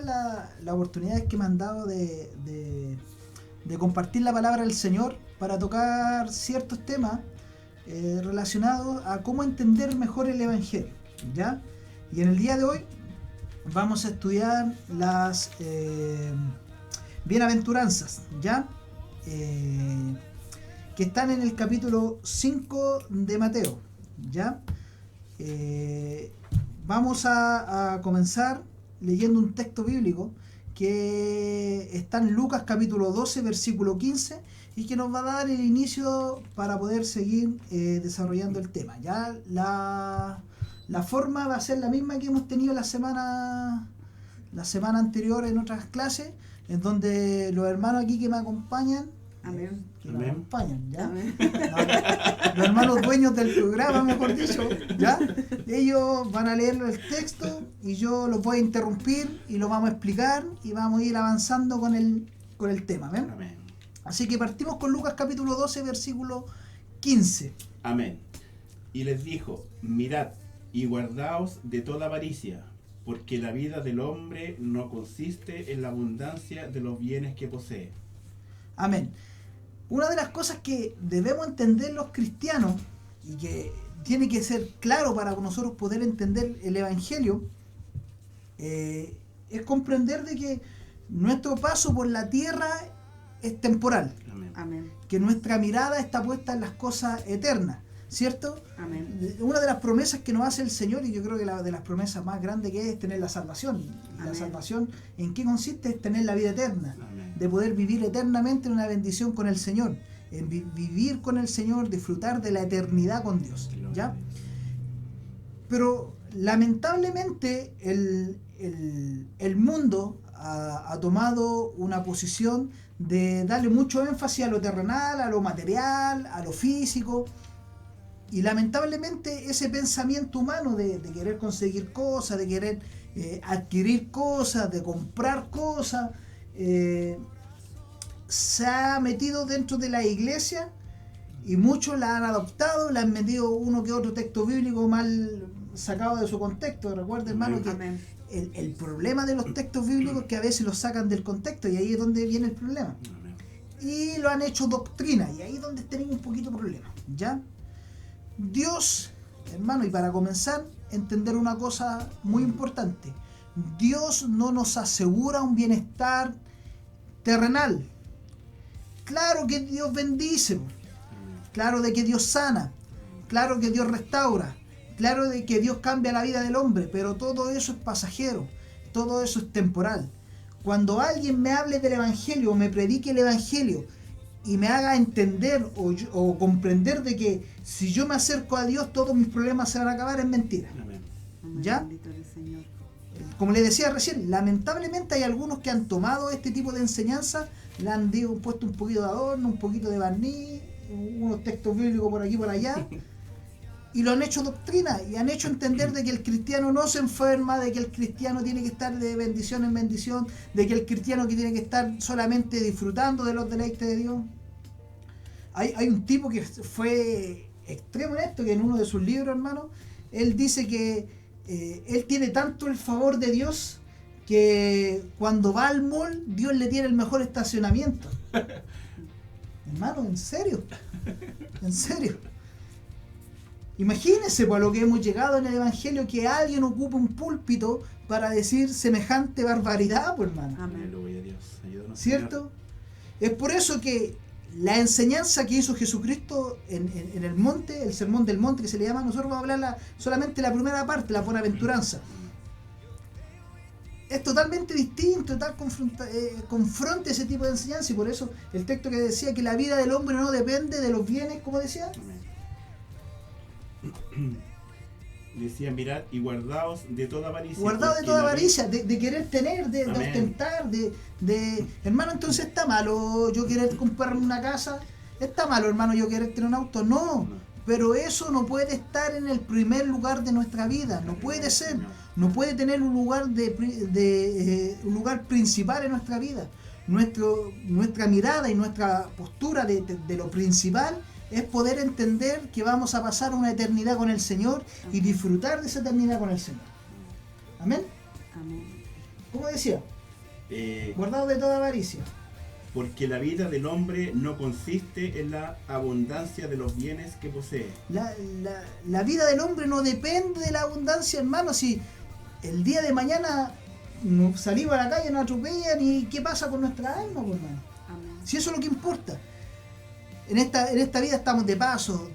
las oportunidades que me han dado de compartir la palabra del Señor para tocar ciertos temas relacionados a cómo entender mejor el Evangelio, ¿ya? Y en el día de hoy vamos a estudiar las bienaventuranzas, ¿ya? Que están en el capítulo 5 de Mateo, ¿ya? Vamos a comenzar leyendo un texto bíblico que está en Lucas capítulo 12 versículo 15 y que nos va a dar el inicio para poder seguir desarrollando el tema. Ya la forma va a ser la misma que hemos tenido la semana anterior en otras clases, en donde los hermanos aquí que me acompañan, Amén. que me acompañan, ¿ya? Amén. Los hermanos dueños del programa, mejor dicho, ¿ya? Ellos van a leer el texto y yo los voy a interrumpir y lo vamos a explicar y vamos a ir avanzando con el tema, ¿ven? Amén. Así que partimos con Lucas capítulo 12, versículo 15. Amén. Y les dijo: mirad y guardaos de toda avaricia, porque la vida del hombre no consiste en la abundancia de los bienes que posee. Amén. Una de las cosas que debemos entender los cristianos y que tiene que ser claro para nosotros poder entender el Evangelio es comprender de que nuestro paso por la tierra es temporal, Amén. Amén. que nuestra mirada está puesta en las cosas eternas, ¿cierto? Amén. Una de las promesas que nos hace el Señor, y yo creo que la de las promesas más grandes que es tener la salvación. Y la Amén. salvación, ¿en qué consiste? Es tener la vida eterna, Amén. de poder vivir eternamente en una bendición con el Señor, en vivir con el Señor, disfrutar de la eternidad con Dios, ¿ya? Pero lamentablemente el mundo ha tomado una posición de darle mucho énfasis a lo terrenal, a lo material, a lo físico, y lamentablemente ese pensamiento humano de querer conseguir cosas, de querer adquirir cosas, de comprar cosas, se ha metido dentro de la iglesia y muchos la han adoptado, le han metido uno que otro texto bíblico mal sacado de su contexto. Recuerda, hermano, que Amén. el problema de los textos bíblicos es que a veces los sacan del contexto y ahí es donde viene el problema. Amén. Y lo han hecho doctrina y ahí es donde tenemos un poquito de problema, ¿ya? Dios, hermano, y para comenzar, entender una cosa muy importante: Dios no nos asegura un bienestar terrenal. Claro que Dios bendice, claro de que Dios sana, claro que Dios restaura, claro de que Dios cambia la vida del hombre, pero todo eso es pasajero, todo eso es temporal. Cuando alguien me hable del Evangelio o me predique el Evangelio y me haga entender o comprender de que si yo me acerco a Dios todos mis problemas se van a acabar, es mentira. Amén. Amén. ¿Ya? Bendito eres, Señor. Como les decía recién, lamentablemente hay algunos que han tomado este tipo de enseñanza, le han puesto un poquito de adorno, un poquito de barniz, unos textos bíblicos por aquí y por allá, y lo han hecho doctrina y han hecho entender de que el cristiano no se enferma, de que el cristiano tiene que estar de bendición en bendición, de que el cristiano que tiene que estar solamente disfrutando de los deleites de Dios. Hay un tipo que fue extremo en esto, que en uno de sus libros, hermano, él dice que él tiene tanto el favor de Dios que cuando va al mall, Dios le tiene el mejor estacionamiento. Hermano, ¿en serio? ¿En serio? Imagínense por lo que hemos llegado en el Evangelio, que alguien ocupe un púlpito para decir semejante barbaridad, pues, hermano. Amén. Aleluya, Dios. Ayúdanos, ¿Cierto? Es por eso que la enseñanza que hizo Jesucristo en el monte, el sermón del monte que se le llama, nosotros vamos a hablar solamente la primera parte, la bienaventuranza. Es totalmente distinto, confronta ese tipo de enseñanza, y por eso el texto que decía que la vida del hombre no depende de los bienes, como decía. Amén. Decía: mirad y guardaos de toda avaricia. Guardado de porque toda la avaricia, de querer tener, de Amén. ostentar, hermano, entonces está malo yo querer comprarme una casa, está malo, hermano, yo querer tener un auto, no, pero eso no puede estar en el primer lugar de nuestra vida, no puede ser, no puede tener un lugar un lugar principal en nuestra vida. Nuestra mirada y nuestra postura de lo principal es poder entender que vamos a pasar una eternidad con el Señor y disfrutar de esa eternidad con el Señor. Amén. Amén. Como decía, Guardado de toda avaricia. Porque la vida del hombre no consiste en la abundancia de los bienes que posee. La vida del hombre no depende de la abundancia, hermano. Si el día de mañana salimos a la calle, nos atropellan, ¿y qué pasa con nuestra alma, pues, hermano? Amén. Si eso es lo que importa. En esta vida estamos de paso.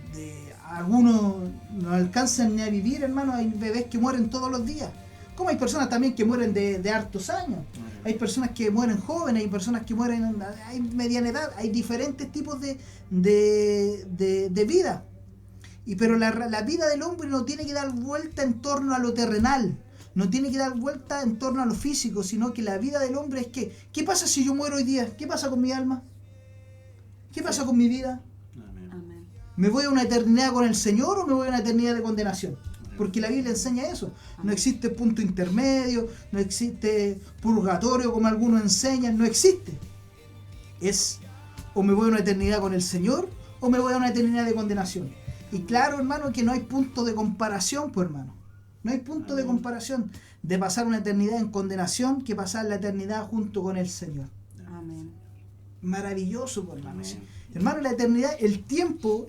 Algunos no alcanzan ni a vivir, hermano. Hay bebés que mueren todos los días. Como hay personas también que mueren de hartos años. Hay personas que mueren jóvenes, hay personas que mueren, hay mediana edad, hay diferentes tipos de vida. Pero la vida del hombre no tiene que dar vuelta en torno a lo terrenal, no tiene que dar vuelta en torno a lo físico, sino que la vida del hombre es que, ¿qué pasa si yo muero hoy día? ¿Qué pasa con mi alma? ¿Qué pasa con mi vida? Amén. ¿Me voy a una eternidad con el Señor o me voy a una eternidad de condenación? Porque la Biblia enseña eso. No existe punto intermedio, no existe purgatorio como algunos enseñan, no existe. Es o me voy a una eternidad con el Señor o me voy a una eternidad de condenación. Y claro, hermano, que no hay punto de comparación, pues, hermano. No hay punto de comparación de pasar una eternidad en condenación que pasar la eternidad junto con el Señor. Amén. Maravilloso, pues, hermano. Amén. Hermano, la eternidad, el tiempo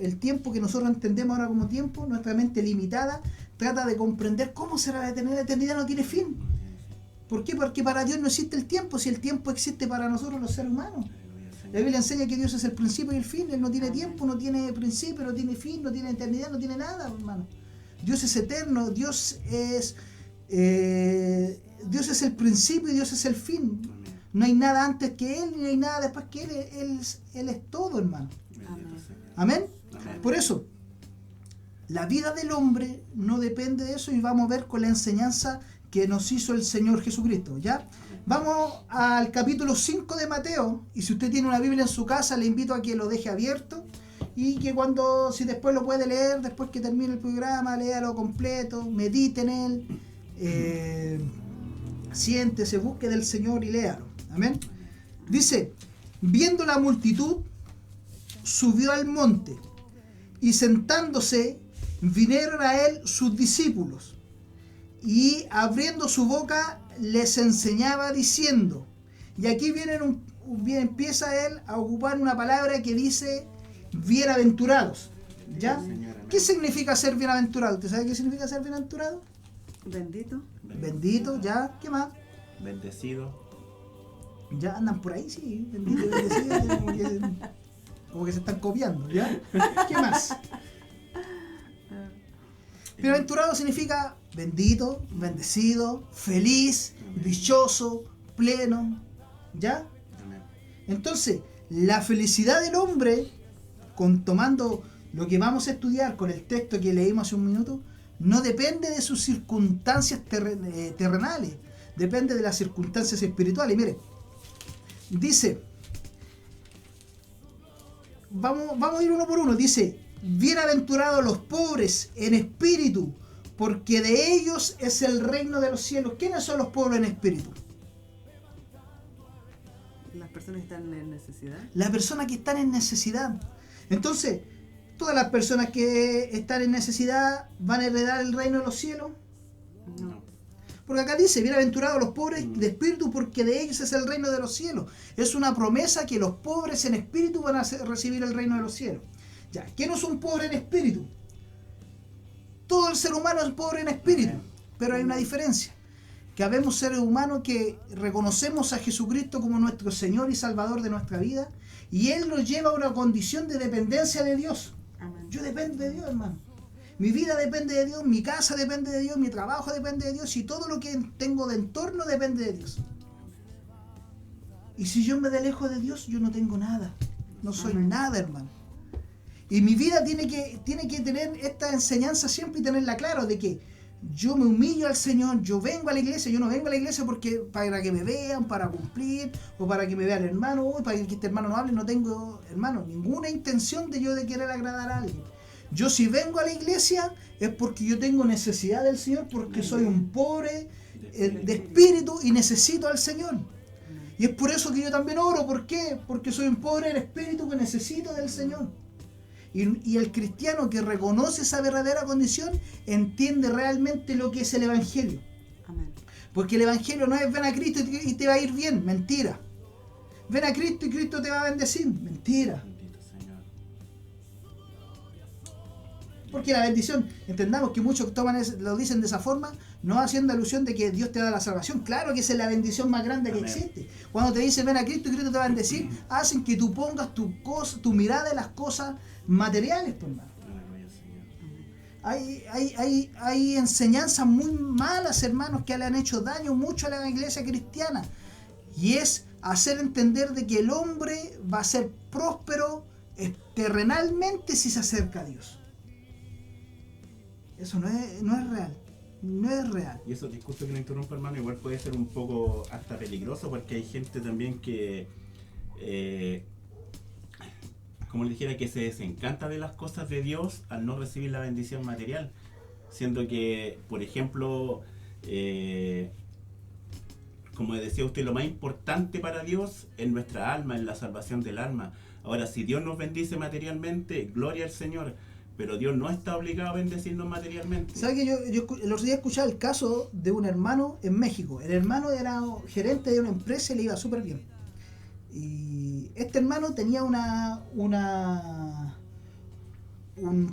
que nosotros entendemos ahora como tiempo, nuestra mente limitada trata de comprender cómo será la eternidad. La eternidad no tiene fin. ¿Por qué? Porque para Dios no existe el tiempo, si el tiempo existe para nosotros los seres humanos. La Biblia enseña que Dios es el principio y el fin. Él no tiene tiempo, no tiene principio, no tiene fin, no tiene eternidad, no tiene nada, hermano. Dios es eterno, Dios es el principio y Dios es el fin. No hay nada antes que Él, ni hay nada después que Él. Él es todo, hermano. Amén. Por eso, la vida del hombre no depende de eso, y vamos a ver con la enseñanza que nos hizo el Señor Jesucristo, ¿ya? Vamos al capítulo 5 de Mateo, y si usted tiene una Biblia en su casa, le invito a que lo deje abierto, y que si después lo puede leer, después que termine el programa, léalo completo, medite en él, siéntese, busque del Señor y léalo. Amén. Dice, viendo la multitud, subió al monte, y sentándose, vinieron a él sus discípulos, y abriendo su boca les enseñaba diciendo, y aquí empieza él a ocupar una palabra que dice bienaventurados, ¿ya? ¿Qué significa ser bienaventurado? ¿Usted sabe qué significa ser bienaventurado? Bendito. Bendito, ¿ya? ¿Qué más? Bendecido. Ya andan por ahí, sí, bendito y bendecido, como que se están copiando, ¿ya? ¿Qué más? Bienaventurado significa bendito, bendecido, feliz, dichoso, pleno, ¿ya? Entonces, la felicidad del hombre, tomando lo que vamos a estudiar con el texto que leímos hace un minuto, no depende de sus circunstancias terrenales, depende de las circunstancias espirituales. Mire, dice, vamos a ir uno por uno, dice, bienaventurados los pobres en espíritu, porque de ellos es el reino de los cielos. ¿Quiénes son los pobres en espíritu? Las personas que están en necesidad. Las personas que están en necesidad. Entonces, ¿todas las personas que están en necesidad van a heredar el reino de los cielos? No. Porque acá dice, bienaventurados los pobres de espíritu, porque de ellos es el reino de los cielos. Es una promesa que los pobres en espíritu van a recibir el reino de los cielos. Ya, ¿quién no es un pobre en espíritu? Todo el ser humano es pobre en espíritu, pero hay una diferencia. Que habemos seres humanos que reconocemos a Jesucristo como nuestro Señor y Salvador de nuestra vida, y Él nos lleva a una condición de dependencia de Dios. Amén. Yo dependo de Dios, hermano. Mi vida depende de Dios, mi casa depende de Dios, mi trabajo depende de Dios, y todo lo que tengo de entorno depende de Dios. Y si yo me alejo de Dios, yo no tengo nada. No soy nada, hermano. Y mi vida tiene que tener esta enseñanza siempre y tenerla claro, de que yo me humillo al Señor, yo vengo a la iglesia, yo no vengo a la iglesia para que me vean, para cumplir, o para que me vea el hermano, o para que este hermano no hable. No tengo, hermano, ninguna intención de querer agradar a alguien. Yo si vengo a la iglesia es porque yo tengo necesidad del Señor, porque soy un pobre de espíritu y necesito al Señor. Y es por eso que yo también oro. ¿Por qué? Porque soy un pobre de espíritu que necesito del Señor. Y el cristiano que reconoce esa verdadera condición entiende realmente lo que es el Evangelio. Amén. Porque el Evangelio no es ven a Cristo y te va a ir bien, mentira. Ven a Cristo y Cristo te va a bendecir, mentira. Bendito Señor. Porque la bendición, entendamos que muchos lo dicen de esa forma, no haciendo alusión de que Dios te da la salvación. Claro que esa es la bendición más grande que Amén. existe. Cuando te dice ven a Cristo y Cristo te va a bendecir, hacen que tú pongas tu mirada en las cosas materiales, por hermano. Aleluya, Señor. Hay enseñanzas muy malas, hermanos, que le han hecho daño mucho a la iglesia cristiana. Y es hacer entender de que el hombre va a ser próspero terrenalmente si se acerca a Dios. Eso no es real. No es real. Y esos discursos que me interrumpo, hermano, igual puede ser un poco hasta peligroso porque hay gente también que, como les dijera, que se desencanta de las cosas de Dios al no recibir la bendición material. Siendo que, por ejemplo, como decía usted, lo más importante para Dios es nuestra alma, es la salvación del alma. Ahora, si Dios nos bendice materialmente, gloria al Señor. Pero Dios no está obligado a bendecirnos materialmente. ¿Sabes que yo el otro día escuchaba el caso de un hermano en México? El hermano era gerente de una empresa y le iba súper bien. Y este hermano tenía un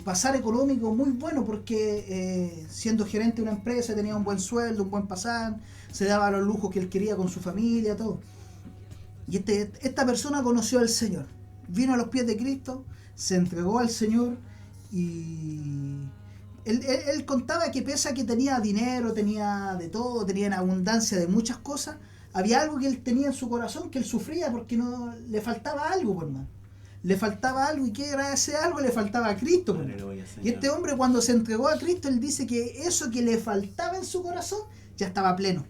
pasar económico muy bueno porque siendo gerente de una empresa tenía un buen sueldo, un buen pasar, se daba los lujos que él quería con su familia, todo. Y esta persona conoció al Señor, vino a los pies de Cristo, se entregó al Señor. Y él contaba que pese a que tenía dinero, tenía de todo, tenía en abundancia de muchas cosas, había algo que él tenía en su corazón que él sufría porque no le faltaba algo, por más. Le faltaba algo, y ¿qué era ese algo? Le faltaba a Cristo, por más. Y este hombre, cuando se entregó a Cristo, él dice que eso que le faltaba en su corazón ya estaba pleno.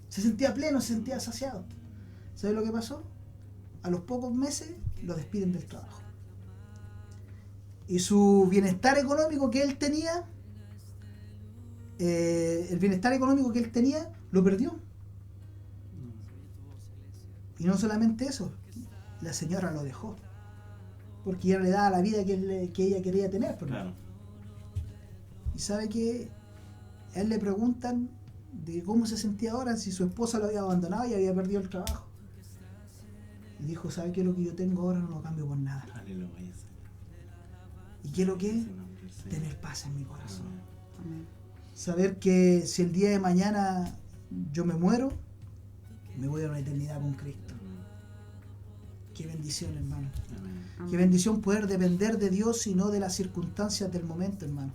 Se sentía pleno, se sentía saciado. ¿Sabes lo que pasó? A los pocos meses lo despiden del trabajo. Y su bienestar económico que él tenía, lo perdió. Y no solamente eso, la señora lo dejó. Porque ya no le daba la vida que ella quería tener. Claro. Y sabe que a él le preguntan de cómo se sentía ahora, si su esposa lo había abandonado y había perdido el trabajo. Y dijo, ¿sabe qué? Lo que yo tengo ahora no lo cambio por nada. Aleluya. ¿Y qué es lo que es? Tener paz en mi corazón. Amén. Saber que si el día de mañana yo me muero, me voy a una eternidad con Cristo. Qué bendición, hermano. Amén. Qué bendición poder depender de Dios y no de las circunstancias del momento, hermano.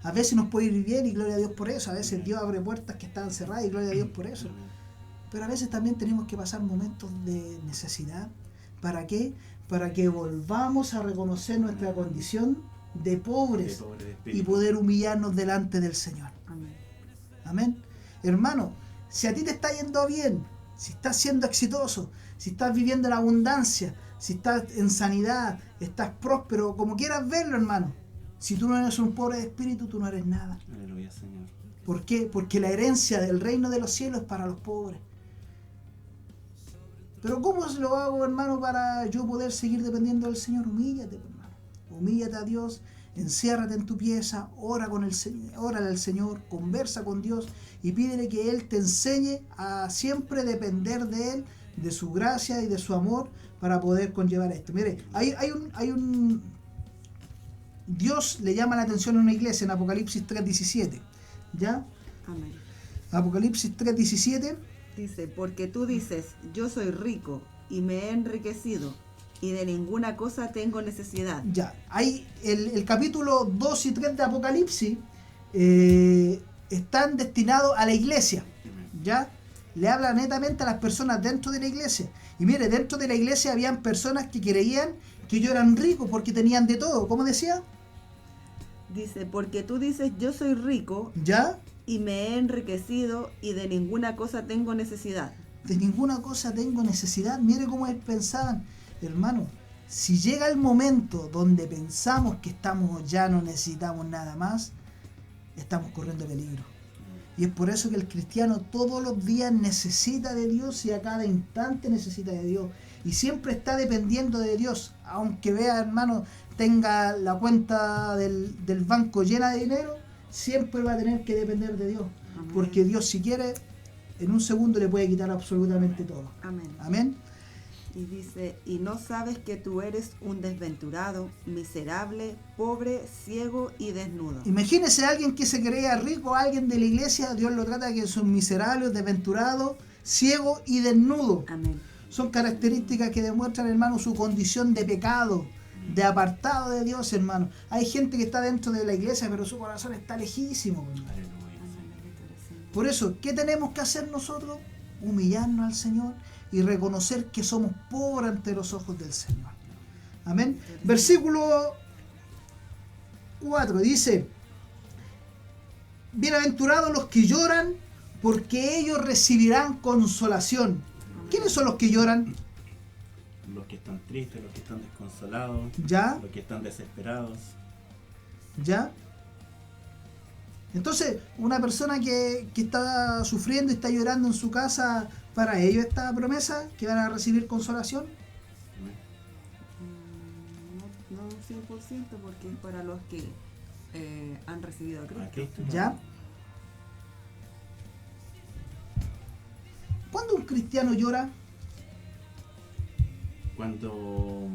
A veces nos puede ir bien y gloria a Dios por eso. A veces Dios abre puertas que estaban cerradas y gloria a Dios por eso. Pero a veces también tenemos que pasar momentos de necesidad. ¿Para qué? Para que volvamos a reconocer nuestra condición de pobres y poder humillarnos delante del Señor. Amén. Amén. Hermano, si a ti te está yendo bien, si estás siendo exitoso, si estás viviendo en abundancia, si estás en sanidad, estás próspero, como quieras verlo, hermano, si tú no eres un pobre de espíritu, tú no eres nada. Aleluya, Señor. ¿Por qué? Porque la herencia del reino de los cielos es para los pobres. Pero ¿cómo lo hago, hermano, para yo poder seguir dependiendo del Señor? Humíllate, hermano. Humíllate a Dios, enciérrate en tu pieza, órale al Señor, conversa con Dios y pídele que Él te enseñe a siempre depender de Él, de su gracia y de su amor para poder conllevar esto. Mire, hay un Dios le llama la atención a una iglesia en Apocalipsis 3:17. ¿Ya? Amén. Apocalipsis 3:17. Dice, porque tú dices, yo soy rico y me he enriquecido y de ninguna cosa tengo necesidad. Ya, hay el capítulo 2 y 3 de Apocalipsis están destinados a la iglesia. ¿Ya? Le habla netamente a las personas dentro de la iglesia. Y mire, dentro de la iglesia habían personas que creían que ellos eran ricos porque tenían de todo. ¿Cómo decía? Dice, porque tú dices, yo soy rico ¿Ya? y me he enriquecido y de ninguna cosa tengo necesidad. De ninguna cosa tengo necesidad. Mire cómo pensaban. Hermano, si llega el momento donde pensamos que ya no necesitamos nada más, estamos corriendo peligro. Y es por eso que el cristiano todos los días necesita de Dios y a cada instante necesita de Dios. Y siempre está dependiendo de Dios. Aunque vea, hermano, tenga la cuenta del banco llena de dinero, siempre va a tener que depender de Dios. Amén. Porque Dios, si quiere, en un segundo le puede quitar absolutamente todo. Amén. Amén. Y dice, y no sabes que tú eres un desventurado, miserable, pobre, ciego y desnudo. Imagínese a alguien que se creía rico, alguien de la iglesia, Dios lo trata que son miserables, desventurados, ciego y desnudo. Amén. Son características que demuestran, hermano, su condición de pecado, de apartado de Dios, hermano. Hay gente que está dentro de la iglesia, pero su corazón está lejísimo, hermano. Aleluya. Por eso, ¿qué tenemos que hacer nosotros? Humillarnos al Señor y reconocer que somos pobres ante los ojos del Señor. Amén. Versículo 4 dice: bienaventurados los que lloran, porque ellos recibirán consolación. ¿Quiénes son los que lloran? Los que están tristes, los que están desconsolados, ¿Ya? los que están desesperados. ¿Ya? Entonces, una persona que está sufriendo y está llorando en su casa, para ellos esta promesa, que van a recibir consolación. No 100%, porque es para los que han recibido a Cristo. A Cristo. ¿Ya? ¿Cuándo un cristiano llora? Cuando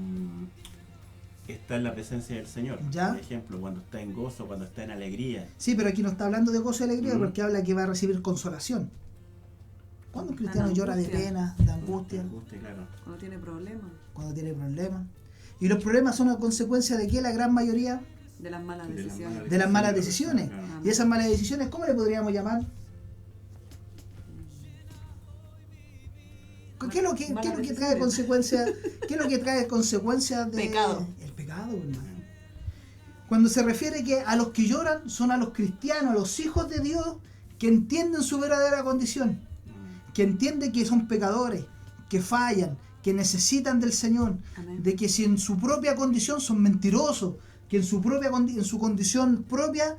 está en la presencia del Señor. ¿Ya? Por ejemplo, cuando está en gozo, cuando está en alegría. Sí, pero aquí no está hablando de gozo y alegría, Mm. porque habla que va a recibir consolación. ¿Cuándo un cristiano En llora de angustia. pena, de angustia? Angustia, claro. Cuando tiene problemas, Cuando tiene problemas. Y los problemas son a consecuencia de que la gran mayoría de las malas De las decisiones. malas de las malas decisiones. Claro. Y esas malas decisiones, ¿cómo le podríamos llamar? ¿Qué es lo que, Malas qué es lo que trae decisiones. consecuencia? ¿Qué es lo que trae consecuencias de Pecado. el pecado, hermano? Cuando se refiere que a los que lloran son a los cristianos, a los hijos de Dios que entienden su verdadera condición, que entienden que son pecadores, que fallan, que necesitan del Señor, Amén. de que si en su propia condición son mentirosos, que en su condición propia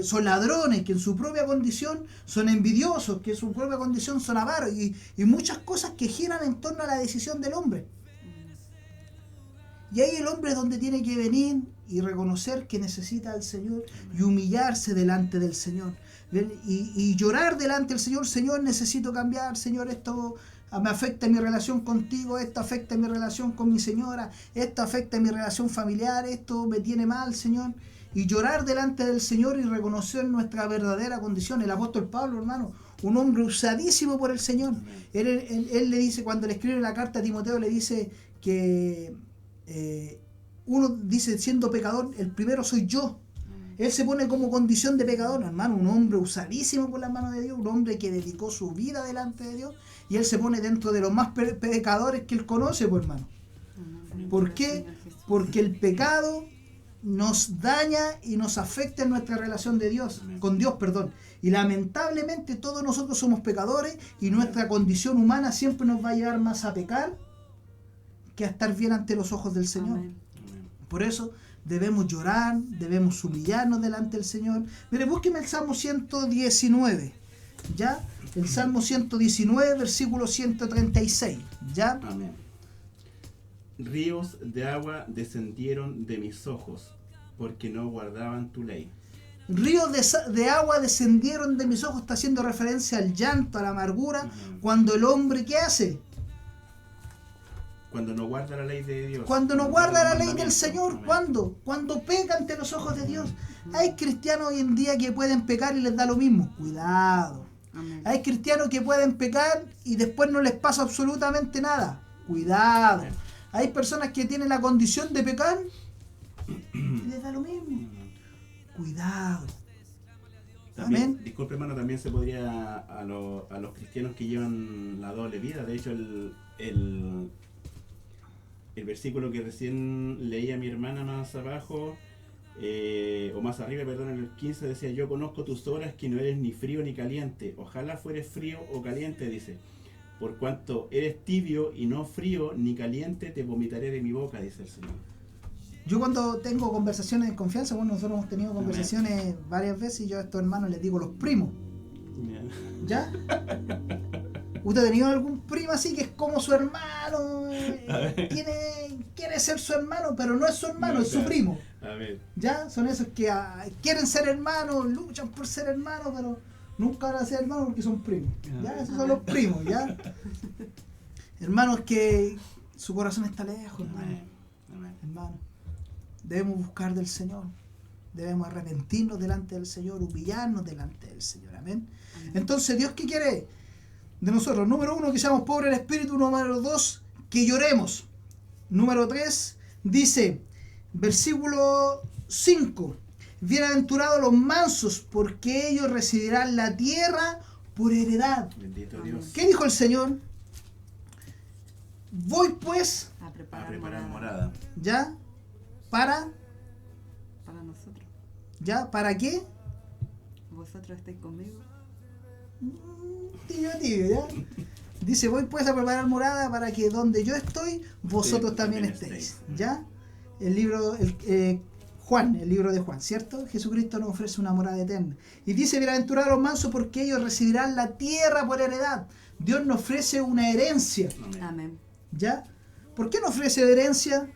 son ladrones, que en su propia condición son envidiosos, que en su propia condición son avaros y muchas cosas que giran en torno a la decisión del hombre. Y ahí el hombre es donde tiene que venir y reconocer que necesita al Señor y humillarse delante del Señor. Y llorar delante del Señor: Señor, necesito cambiar, Señor, esto me afecta en mi relación contigo, esto afecta en mi relación con mi señora, esto afecta en mi relación familiar, esto me tiene mal, Señor. Y llorar delante del Señor y reconocer nuestra verdadera condición. El apóstol Pablo, hermano, un hombre usadísimo por el Señor. Él le dice, cuando le escribe la carta a Timoteo, le dice que uno dice, siendo pecador, el primero soy yo. Él se pone como condición de pecador, hermano, un hombre usadísimo por las manos de Dios, un hombre que dedicó su vida delante de Dios, y él se pone dentro de los más pecadores que él conoce, pues, hermano. Amén. ¿Por qué? Porque el pecado nos daña y nos afecta en nuestra relación de Dios, con Dios, perdón. Y lamentablemente todos nosotros somos pecadores y nuestra condición humana siempre nos va a llevar más a pecar que a estar bien ante los ojos del Señor. Amén. Por eso debemos llorar, debemos humillarnos delante del Señor. Mire, búsqueme el Salmo 119, ¿ya? El Salmo 119, versículo 136, ¿ya? Amén. Ríos de agua descendieron de mis ojos, porque no guardaban tu ley. Ríos de agua descendieron de mis ojos, está haciendo referencia al llanto, a la amargura, cuando el hombre, ¿qué hace? Cuando no guarda la ley de Dios. Cuando no guarda la ley del mandamientos. Señor. Amén. ¿Cuándo? Cuando peca ante los ojos de Dios. Hay cristianos hoy en día que pueden pecar y les da lo mismo. Cuidado. Amén. Hay cristianos que pueden pecar y después no les pasa absolutamente nada. Cuidado. Hay personas que tienen la condición de pecar y les da lo mismo. Cuidado. También, Amén. disculpe, hermano, también se podría a los cristianos que llevan la doble vida. De hecho, el versículo que recién leía mi hermana más abajo, o más arriba, perdón, en el 15 decía: yo conozco tus obras, que no eres ni frío ni caliente. Ojalá fueres frío o caliente, dice. Por cuanto eres tibio y no frío ni caliente, te vomitaré de mi boca, dice el Señor. Yo cuando tengo conversaciones de confianza, bueno, nosotros hemos tenido conversaciones varias veces y yo a estos hermanos les digo los primos. ¿Ya? ¿Usted ha tenido algún primo así que es como su hermano? Quiere ser su hermano, pero no es su hermano, No, es su claro. primo. A ver. ¿Ya? Son esos que quieren ser hermanos, luchan por ser hermanos, pero Nunca van a ser hermanos porque son primos. ¿Ya? Esos son los primos, ¿ya? Hermanos que su corazón está lejos, hermano. Amén. Amén. Hermano, debemos buscar del Señor. Debemos arrepentirnos delante del Señor, humillarnos delante del Señor. Amén. Entonces, ¿Dios qué quiere de nosotros? Número 1, que seamos pobres en espíritu. Número 2, que lloremos. Número 3, dice, versículo 5, bienaventurados los mansos, porque ellos recibirán la tierra por heredad. Bendito Dios. ¿Qué dijo el Señor? Voy pues, A A preparar, preparar morada morada. ¿ya? ¿Para nosotros. qué? Vosotros estáis conmigo. Tibio, ¿ya? Dice, voy pues a preparar morada para que donde yo estoy, vosotros Sí, también también estéis. estéis. ¿Ya? El libro, Juan, el libro de Juan, ¿cierto? Jesucristo nos ofrece una morada eterna. Y dice, bienaventurados los mansos, porque ellos recibirán la tierra por heredad. Dios nos ofrece una herencia, Amén. Amén. ¿ya? ¿Por qué nos ofrece herencia?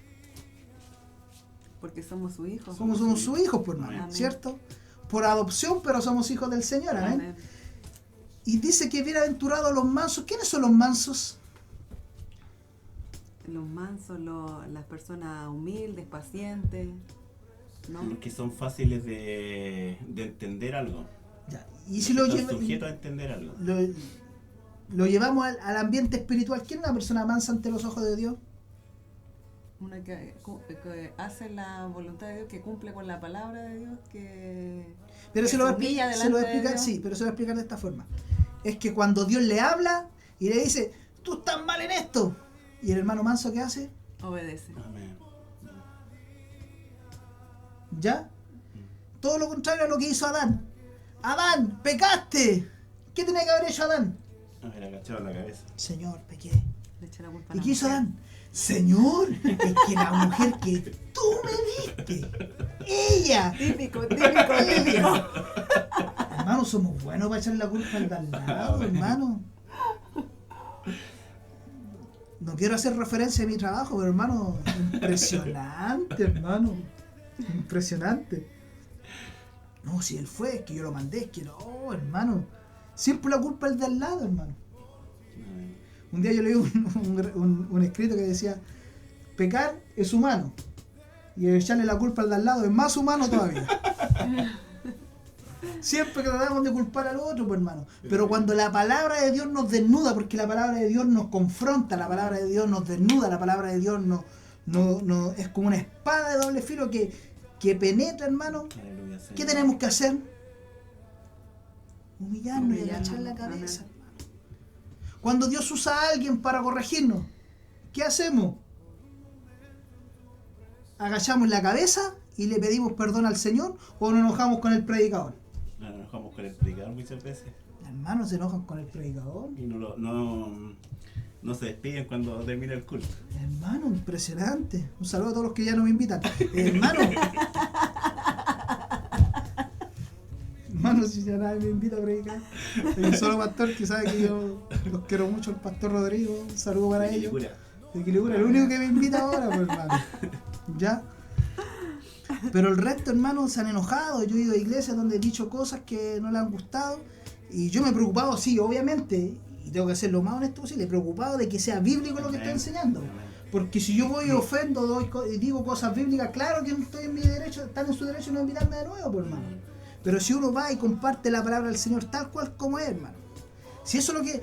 Porque somos su hijo. Como somos sus hijos, por hermano, Amén. ¿cierto? Por adopción, pero somos hijos del Señor, amén. Amén. Y dice que bienaventurados los mansos. ¿Quiénes son los mansos? Los mansos, las personas humildes, pacientes. ¿No? Los que son fáciles de entender algo. Ya. Y si lo, Están lleva- sujetos a entender algo. lo llevamos al ambiente espiritual, ¿quién es una persona mansa ante los ojos de Dios? Una que hace la voluntad de Dios, que cumple con la palabra de Dios, que Pero que se lo voy a humilla explicar, se lo voy a delante de explicar, Dios. sí, pero se lo voy a explicar de esta forma. Es que cuando Dios le habla y le dice, tú estás mal en esto, y el hermano manso, ¿qué hace? obedece. Amén. ¿Ya? Todo lo contrario a lo que hizo Adán. Adán, pecaste. ¿Qué tenía que haber hecho Adán? Haber agachado la cabeza. Señor, pequé. Le echa la culpa a ¿Y la qué hizo mujer. Adán? Señor, es que la mujer que tú me diste, ella. Típico, típico. Hermano, somos buenos para echarle la culpa al de al lado, hermano. No quiero hacer referencia a mi trabajo, pero hermano, impresionante, hermano. Impresionante. No, si él fue, es que yo lo mandé, es que no, hermano. Siempre la culpa es del de al lado, hermano. Amén. Un día yo leí un escrito que decía, pecar es humano. Y echarle la culpa al de al lado es más humano todavía. Siempre que tratamos de culpar al otro, pues, hermano. Pero cuando la palabra de Dios nos desnuda, porque la palabra de Dios nos confronta, la palabra de Dios nos desnuda, la palabra de Dios es como una espada de doble filo que penetra, hermano. Aleluya, Señor. ¿Qué tenemos que hacer? Humillarnos y Humillarnos, agachar la cabeza, amén. hermano. Cuando Dios usa a alguien para corregirnos, ¿qué hacemos? ¿Agachamos la cabeza y le pedimos perdón al Señor o nos enojamos con el predicador? Nos enojamos con el predicador muchas veces. Hermanos, se enojan con el predicador. Y no se despiden cuando termina el culto. Hermano, impresionante. Un saludo a todos los que ya no me invitan. Hermano. Hermano, si ya nadie me invita a predicar. Hay un solo pastor que sabe que yo los quiero mucho, el pastor Rodrigo. Un saludo para ellos. Quilicura. De Quilicura, el único que me invita ahora, pues, hermano. ¿Ya? Pero el resto, hermano, se han enojado. Yo he ido a iglesias donde he dicho cosas que no les han gustado. Y yo me he preocupado, sí, obviamente, y tengo que ser lo más honesto posible, he preocupado de que sea bíblico lo que estoy enseñando. Porque si yo voy y ofendo, y digo cosas bíblicas, claro que no estoy en mi derecho, están en su derecho de no invitarme de nuevo, pues, hermano. Pero si uno va y comparte la palabra del Señor tal cual como es, hermano. Si eso es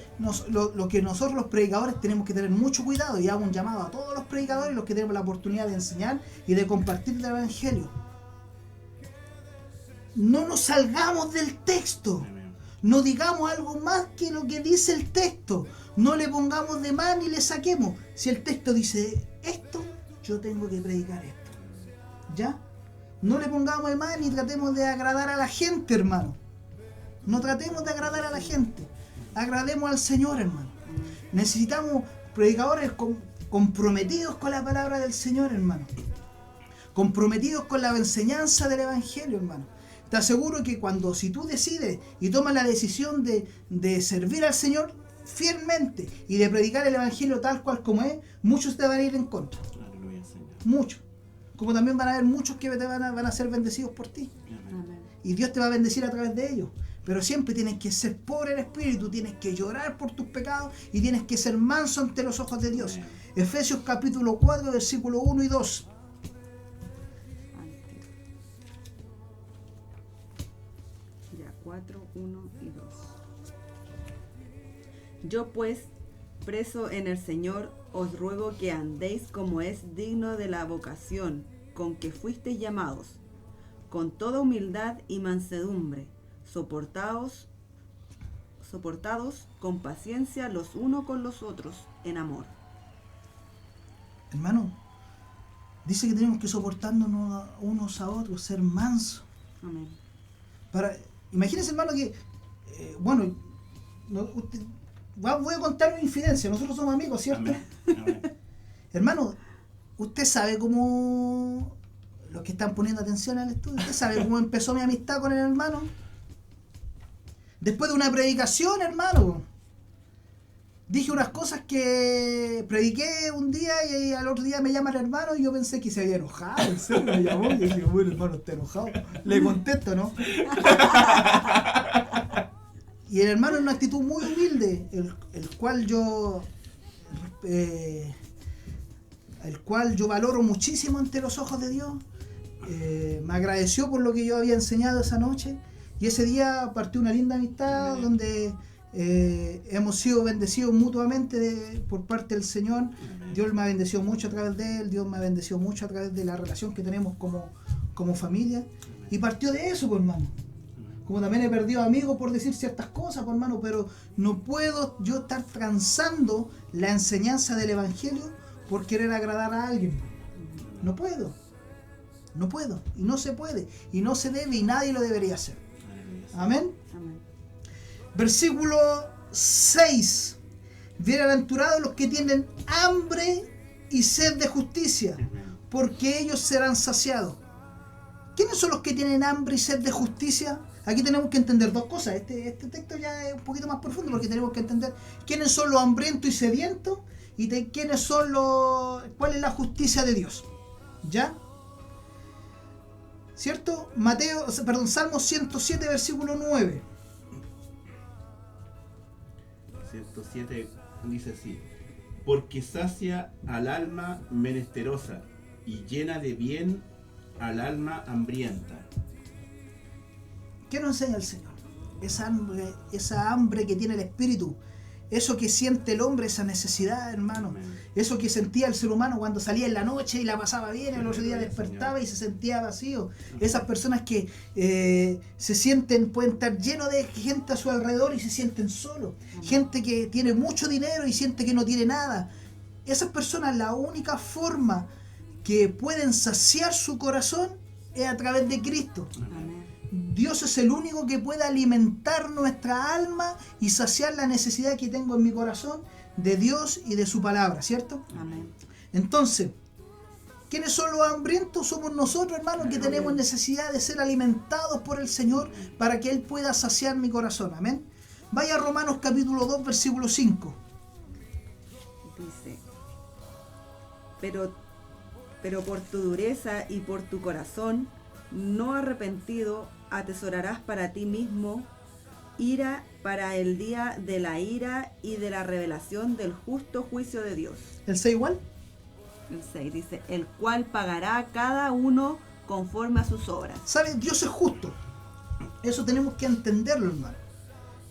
lo que nosotros los predicadores tenemos que tener mucho cuidado, y hago un llamado a todos los predicadores, los que tenemos la oportunidad de enseñar y de compartir el Evangelio. No nos salgamos del texto. Amén. No digamos algo más que lo que dice el texto. No le pongamos de más ni le saquemos. Si el texto dice esto, yo tengo que predicar esto. ¿Ya? No le pongamos de más ni tratemos de agradar a la gente, hermano. No tratemos de agradar a la gente. Agrademos al Señor, hermano. Necesitamos predicadores comprometidos con la palabra del Señor, hermano. Comprometidos con la enseñanza del Evangelio, hermano. Te aseguro que si tú decides y tomas la decisión de servir al Señor fielmente y de predicar el Evangelio tal cual como es, muchos te van a ir en contra. Aleluya, Señor. Muchos. Como también van a haber muchos que te van a ser bendecidos por ti. Amén. Amén. Y Dios te va a bendecir a través de ellos. Pero siempre tienes que ser pobre en espíritu, tienes que llorar por tus pecados y tienes que ser manso ante los ojos de Dios. Amén. Efesios capítulo 4, versículo 1 y 2. Ya, 4, 1 y 2. Yo pues, preso en el Señor, os ruego que andéis como es digno de la vocación con que fuisteis llamados, con toda humildad y mansedumbre, soportados con paciencia los unos con los otros en amor. Hermano, dice que tenemos que soportarnos unos a otros, ser mansos. Amén. Imagínense, hermano, que, voy a contar una infidencia. Nosotros somos amigos, ¿cierto? Amén. Amén. Hermano, usted sabe cómo, los que están poniendo atención al estudio, usted sabe cómo empezó mi amistad con el hermano. Después de una predicación, hermano, dije unas cosas que prediqué un día y al otro día me llama el hermano y yo pensé que se había enojado. En serio, me llamó y yo dije, bueno, hermano, está enojado. Le contesto, ¿no? Y el hermano en una actitud muy humilde, el cual yo valoro muchísimo ante los ojos de Dios, me agradeció por lo que yo había enseñado esa noche y ese día partió una linda amistad donde hemos sido bendecidos mutuamente por parte del Señor. Dios me ha bendecido mucho a través de él, Dios me ha bendecido mucho a través de la relación que tenemos como familia y partió de eso, pues, hermano. Como también he perdido amigos por decir ciertas cosas, pues, hermano, pero no puedo yo estar transando la enseñanza del Evangelio por querer agradar a alguien. No puedo. Y no se puede. Y no se debe y nadie lo debería hacer. Amén. Amén. Versículo 6. Bienaventurados los que tienen hambre y sed de justicia, porque ellos serán saciados. ¿Quiénes son los que tienen hambre y sed de justicia? Aquí tenemos que entender dos cosas. Este texto ya es un poquito más profundo porque tenemos que entender quiénes son los hambrientos y sedientos y quiénes son cuál es la justicia de Dios. ¿Ya? ¿Cierto? Salmo 107, versículo 9. 107 dice así: porque sacia al alma menesterosa y llena de bien al alma hambrienta. ¿Qué nos enseña el Señor? Esa hambre que tiene el Espíritu, eso que siente el hombre, esa necesidad, hermano. Amén. Eso que sentía el ser humano cuando salía en la noche y la pasaba bien, el otro día despertaba y se sentía vacío. Esas personas que se sienten, pueden estar llenos de gente a su alrededor y se sienten solos. Gente que tiene mucho dinero y siente que no tiene nada. Esas personas, la única forma que pueden saciar su corazón es a través de Cristo. Amén. Dios es el único que puede alimentar nuestra alma y saciar la necesidad que tengo en mi corazón de Dios y de su palabra, ¿cierto? Amén. Entonces, ¿quiénes son los hambrientos? Somos nosotros, hermanos, que tenemos necesidad de ser alimentados por el Señor para que Él pueda saciar mi corazón. Amén. Vaya a Romanos capítulo 2, versículo 5. Dice: pero por tu dureza y por tu corazón no arrepentido atesorarás para ti mismo ira para el día de la ira y de la revelación del justo juicio de Dios. ¿El 6 igual? El 6 dice: el cual pagará a cada uno conforme a sus obras. ¿Sabe? Dios es justo. Eso tenemos que entenderlo, hermano.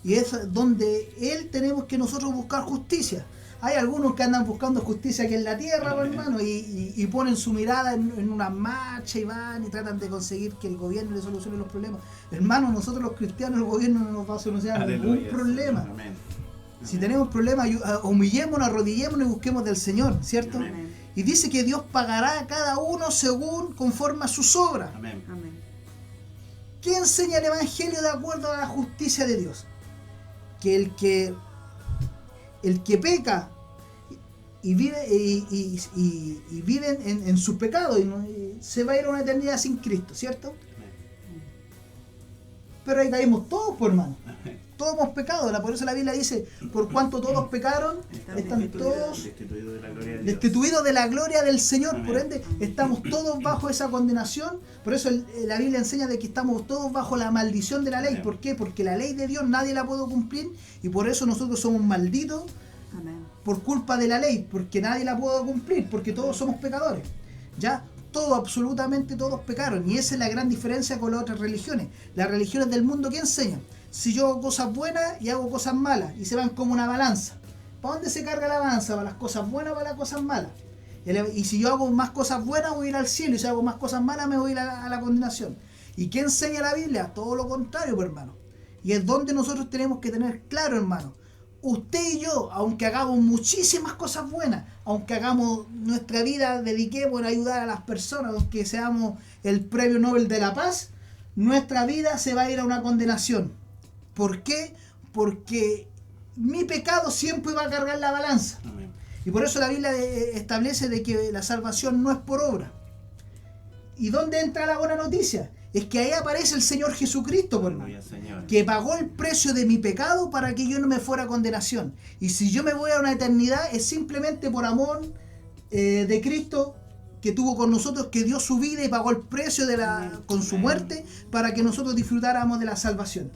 Y es donde Él tenemos que nosotros buscar justicia. Hay algunos que andan buscando justicia aquí en la tierra, hermano, y ponen su mirada en una marcha y van y tratan de conseguir que el gobierno le solucione los problemas. Hermano, nosotros los cristianos, el gobierno no nos va a solucionar ningún problema. Amén. Si tenemos problemas, humillémonos, arrodillémonos y busquemos del Señor, ¿cierto? Amén. Y dice que Dios pagará a cada uno conforme a sus obras. Amén. Amén. ¿Qué enseña el Evangelio de acuerdo a la justicia de Dios? Que el que peca y vive en sus pecados se va a ir a una eternidad sin Cristo, ¿cierto? Pero ahí caímos todos, pues, hermano. todos hemos pecado. Por eso la Biblia dice, por cuanto todos pecaron, están todos destituidos de la gloria de Dios. destituidos de la gloria del Señor. Amén. Por ende, estamos todos bajo esa condenación. Por eso la Biblia enseña de que estamos todos bajo la maldición de la ley. Amén. ¿Por qué? Porque la ley de Dios nadie la puede cumplir y por eso nosotros somos malditos Amén. por culpa de la ley, porque nadie la puede cumplir, porque todos somos pecadores. Ya, todos, absolutamente todos pecaron. Y esa es la gran diferencia con las otras religiones. Las religiones del mundo, ¿qué enseñan? Si yo hago cosas buenas y hago cosas malas, y se van como una balanza. ¿Para dónde se carga la balanza? ¿Para las cosas buenas o para las cosas malas? Y si yo hago más cosas buenas, voy a ir al cielo, y si hago más cosas malas, me voy a ir a la condenación. ¿Y qué enseña la Biblia? Todo lo contrario, pues, hermano. Y es donde nosotros tenemos que tener claro, hermano. Usted y yo, aunque hagamos muchísimas cosas buenas, aunque hagamos nuestra vida, dediquemos a ayudar a las personas, aunque seamos el premio Nobel de la Paz, nuestra vida se va a ir a una condenación. ¿Por qué? Porque mi pecado siempre va a cargar la balanza. Amén. Y por eso la Biblia establece de que la salvación no es por obra. ¿Y dónde entra la buena noticia? Es que ahí aparece el Señor Jesucristo, por hermano, Aleluya, Señor. que pagó el precio de mi pecado para que yo no me fuera a condenación. Y si yo me voy a una eternidad es simplemente por amor de Cristo que tuvo con nosotros, que dio su vida y pagó el precio con su muerte para que nosotros disfrutáramos de la salvación.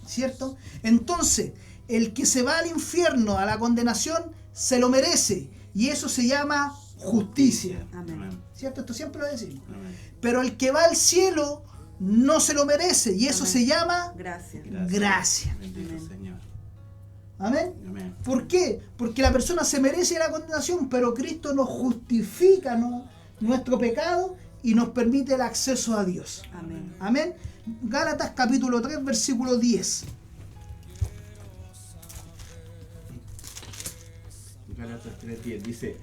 ¿Cierto? Entonces, el que se va al infierno, a la condenación, se lo merece. Y eso se llama justicia. Amén. ¿Cierto? Esto siempre lo decimos. Amén. Pero el que va al cielo no se lo merece. Y eso Amén. se llama Gracias. gracia. Bendito Amén. Señor. ¿Amén? Amén. ¿Por qué? Porque la persona se merece la condenación, pero Cristo nos justifica, ¿no?, nuestro pecado y nos permite el acceso a Dios. Amén. Amén. Gálatas capítulo 3, versículo 10. Gálatas 3:10 dice: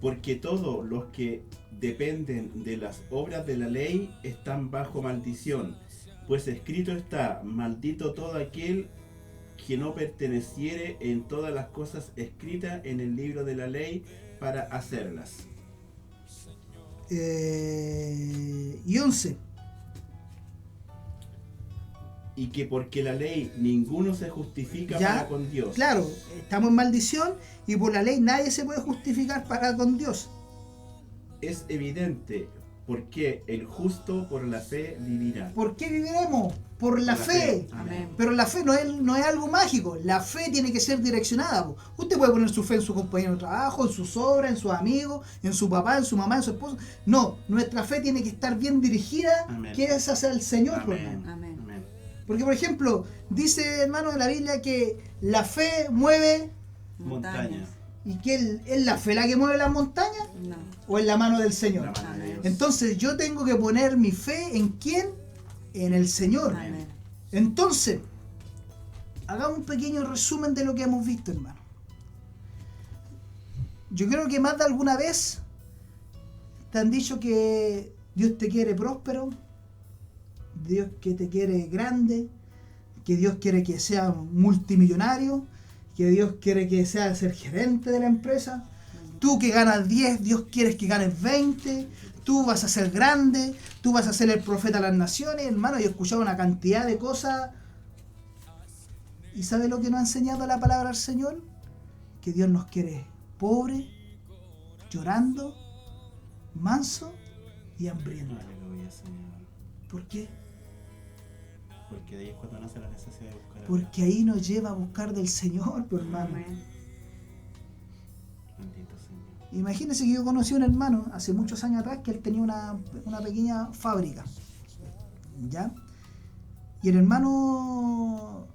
porque todos los que dependen de las obras de la ley están bajo maldición, pues escrito está: maldito todo aquel que no perteneciere en todas las cosas escritas en el libro de la ley para hacerlas. Y 11. Y que porque la ley ninguno se justifica Ya, para con Dios. Claro, estamos en maldición y por la ley nadie se puede justificar para con Dios. Es evidente, porque el justo por la fe vivirá. ¿Por qué viviremos? Por la fe. Amén. Pero la fe no es algo mágico. La fe tiene que ser direccionada. Po. Usted puede poner su fe en su compañero de trabajo, en sus obras, en sus amigos, en su papá, en su mamá, en su esposo. No, nuestra fe tiene que estar bien dirigida. Amén. Que es hacia el Señor. Por Amén. hermano. Amén. Amén. Porque, por ejemplo, dice, hermano, en la Biblia que la fe mueve. Montañas. ¿Y que es la fe la que mueve las montañas? No. ¿O es la mano del La Señor? mano de Dios. Entonces yo tengo que poner mi fe en quién, en el Señor. Amén. Entonces, hagamos un pequeño resumen de lo que hemos visto, hermano. Yo creo que más de alguna vez te han dicho que Dios te quiere próspero, Dios que te quiere grande, que Dios quiere que seas multimillonario, que Dios quiere que seas ser gerente de la empresa. Tú que ganas 10, Dios quiere que ganes 20. Tú vas a ser grande, tú vas a ser el profeta de las naciones. Hermano, yo he escuchado una cantidad de cosas. ¿Y sabe lo que nos ha enseñado la palabra del Señor? Que Dios nos quiere pobre, llorando, manso y hambriento. Aleluya, Señor. ¿Por qué? Porque de ahí es cuando nace la necesidad de buscar a Dios. Porque ahí nos lleva a buscar del Señor, pues, hermano. Amén. Bendito Señor. Imagínense que yo conocí a un hermano hace muchos años atrás que él tenía una pequeña fábrica, ¿ya? Y el hermano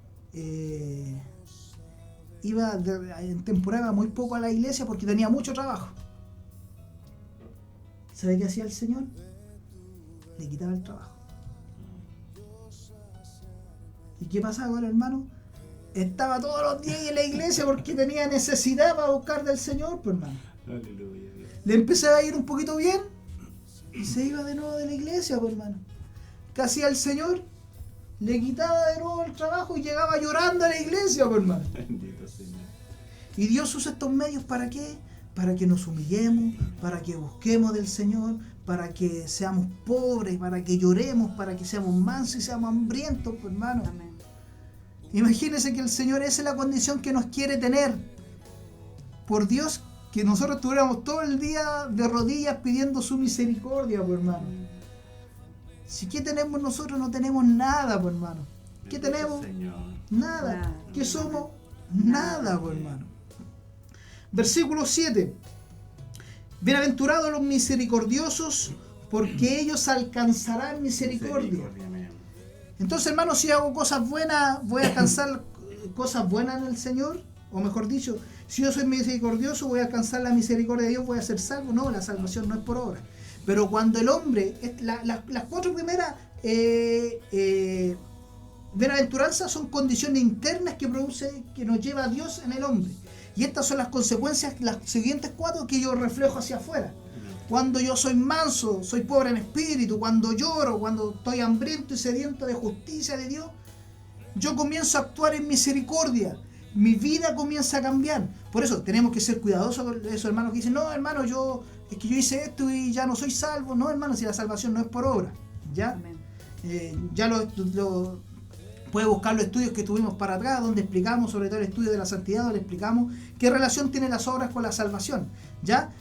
iba en temporada muy poco a la iglesia porque tenía mucho trabajo. ¿Sabe qué hacía el Señor? Le quitaba el trabajo. ¿Y qué pasaba con el hermano? Estaba todos los días en la iglesia porque tenía necesidad para buscar del Señor, pues, hermano. Aleluya. Le empezaba a ir un poquito bien y se iba de nuevo de la iglesia, pues, hermano. ¿Qué hacía el Señor? Le quitaba de nuevo el trabajo y llegaba llorando a la iglesia, pues, hermano. Bendito Señor. Y Dios usa estos medios ¿para qué? Para que nos humillemos, para que busquemos del Señor, para que seamos pobres, para que lloremos, para que seamos mansos y seamos hambrientos, pues, hermano. Amén. Imagínense que el Señor, esa es la condición que nos quiere tener. Por Dios, que nosotros estuviéramos todo el día de rodillas pidiendo su misericordia, pues, hermano. Si ¿qué tenemos nosotros? No tenemos nada, pues, hermano. ¿Qué tenemos? Señor. Nada. Nada. ¿Qué somos? Nada, pues, hermano. Versículo 7. Bienaventurados los misericordiosos, porque ellos alcanzarán misericordia. Amén. Entonces, hermano, si hago cosas buenas, voy a alcanzar cosas buenas en el Señor. O mejor dicho, si yo soy misericordioso, voy a alcanzar la misericordia de Dios, voy a ser salvo. No, la salvación no es por obra. Pero cuando el hombre, las 4 primeras bienaventuranzas son condiciones internas que nos lleva a Dios en el hombre. Y estas son las consecuencias, las siguientes 4 que yo reflejo hacia afuera. Cuando yo soy manso, soy pobre en espíritu, cuando lloro, cuando estoy hambriento y sediento de justicia de Dios, yo comienzo a actuar en misericordia. Mi vida comienza a cambiar. Por eso tenemos que ser cuidadosos con esos hermanos que dicen, no, hermano, es que yo hice esto y ya no soy salvo. No, hermano, si la salvación no es por obra. ¿Ya? Amén. Ya puede buscar los estudios que tuvimos para atrás, donde explicamos, sobre todo el estudio de la santidad, donde explicamos qué relación tienen las obras con la salvación. ¿Ya?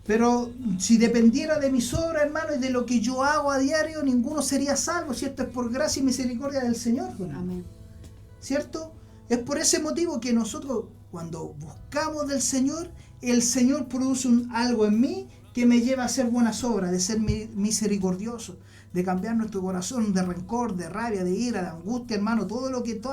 Pero si dependiera de mis obras, hermano, y de lo que yo hago a diario, ninguno sería salvo, si esto es por gracia y misericordia del Señor. Amén. ¿Cierto? Es por ese motivo que nosotros, cuando buscamos del Señor, el Señor produce algo en mí que me lleva a hacer buenas obras, de ser misericordioso, de cambiar nuestro corazón de rencor, de rabia, de ira, de angustia, hermano, toda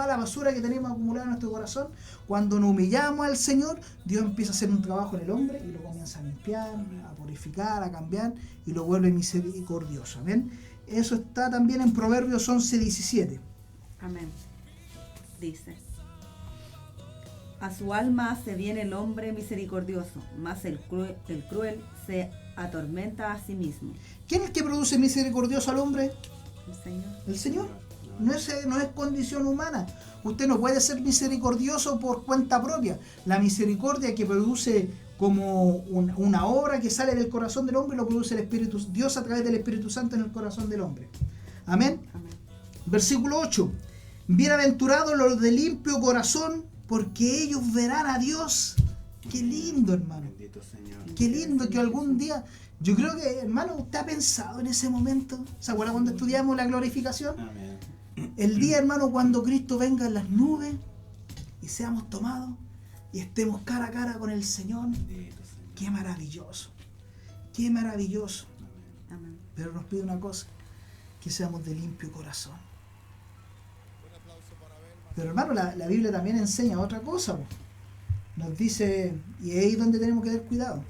la basura que tenemos acumulada en nuestro corazón. Cuando nos humillamos al Señor, Dios empieza a hacer un trabajo en el hombre y lo comienza a limpiar, a purificar, a cambiar y lo vuelve misericordioso. ¿Amén? Eso está también en Proverbios 11:17. Amén. Dice: a su alma hace bien el hombre misericordioso, mas el cruel se atormenta a sí mismo. ¿Quién es el que produce misericordioso al hombre? El Señor. El Señor. No es condición humana. Usted no puede ser misericordioso por cuenta propia. La misericordia que produce como una obra que sale del corazón del hombre lo produce el Espíritu Dios a través del Espíritu Santo en el corazón del hombre. Amén. Amén. Versículo 8. Bienaventurados los de limpio corazón, porque ellos verán a Dios. Qué lindo, hermano. Bendito Señor. Qué lindo que algún día... Yo creo que, hermano, ¿usted ha pensado en ese momento? ¿Se acuerda cuando estudiamos la glorificación? Amén. El día, hermano, cuando Cristo venga en las nubes y seamos tomados y estemos cara a cara con el Señor. Bendito Señor. Qué maravilloso. Qué maravilloso. Amén. Pero nos pide una cosa, que seamos de limpio corazón. Pero, hermano, la Biblia también enseña otra cosa. Nos dice, y es ahí donde tenemos que tener cuidado.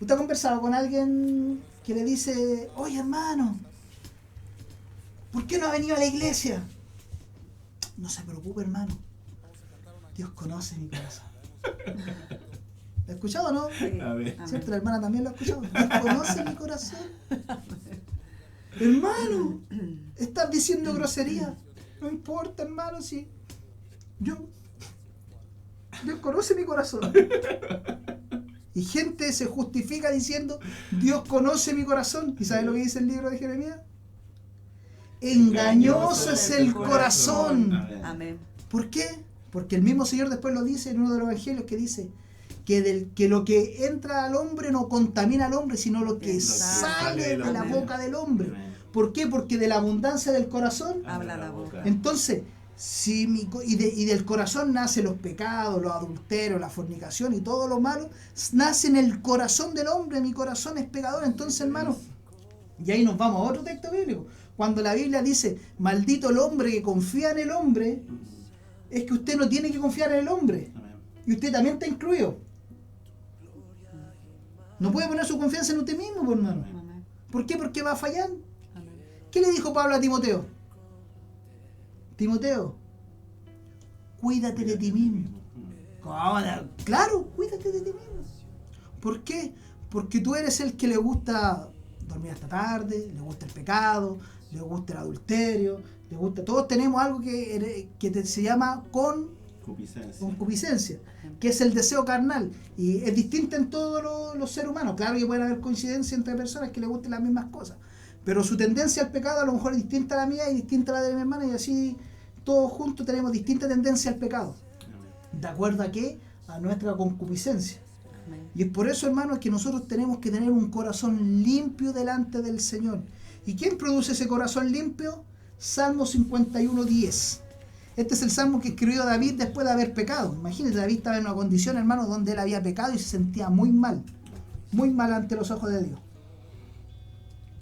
¿Usted ha conversado con alguien que le dice, oye, hermano, ¿por qué no ha venido a la iglesia? No se preocupe, hermano. Dios conoce mi corazón. ¿Lo ha escuchado o no? Sí. Amén. ¿Cierto? La hermana también lo ha escuchado. Dios conoce mi corazón. Hermano, estás diciendo grosería. No importa, hermano, si Dios conoce mi corazón. Y gente se justifica diciendo, Dios conoce mi corazón. ¿Y sabe lo que dice el libro de Jeremías? Engañoso es el corazón. Amén. ¿Por qué? Porque el mismo Señor después lo dice en uno de los evangelios, que dice que lo que entra al hombre no contamina al hombre, sino lo que sale de la boca del hombre. ¿Por qué? Porque de la abundancia del corazón Habla la boca. entonces, y del corazón nacen los pecados, los adulterios, la fornicación y todo lo malo, nace en el corazón del hombre. Mi corazón es pecador. Entonces, hermano, y ahí nos vamos a otro texto bíblico. Cuando la Biblia dice, maldito el hombre que confía en el hombre, es que usted no tiene que confiar en el hombre. Y usted también está incluido. No puede poner su confianza en usted mismo, pues, hermano. Amén. ¿Por qué? Porque va a fallar. Amén. ¿Qué le dijo Pablo a Timoteo? Timoteo, cuídate de ti mismo. ¿Cómo? Claro, cuídate de ti mismo. ¿Por qué? Porque tú eres el que le gusta dormir hasta tarde, le gusta el pecado, le gusta el adulterio, le gusta... Todos tenemos algo que se llama concupiscencia, que es el deseo carnal. Y es distinto en todos los seres humanos. Claro que pueden haber coincidencias entre personas que les gusten las mismas cosas. Pero su tendencia al pecado a lo mejor es distinta a la mía y distinta a la de mi hermana, y así todos juntos tenemos distinta tendencia al pecado. Amén. ¿De acuerdo a qué? A nuestra concupiscencia. Amén. Y es por eso, hermanos, que nosotros tenemos que tener un corazón limpio delante del Señor. ¿Y quién produce ese corazón limpio? Salmo 51:10. Este es el salmo que escribió David después de haber pecado. Imagínate, David estaba en una condición, hermano, donde él había pecado y se sentía muy mal ante los ojos de Dios.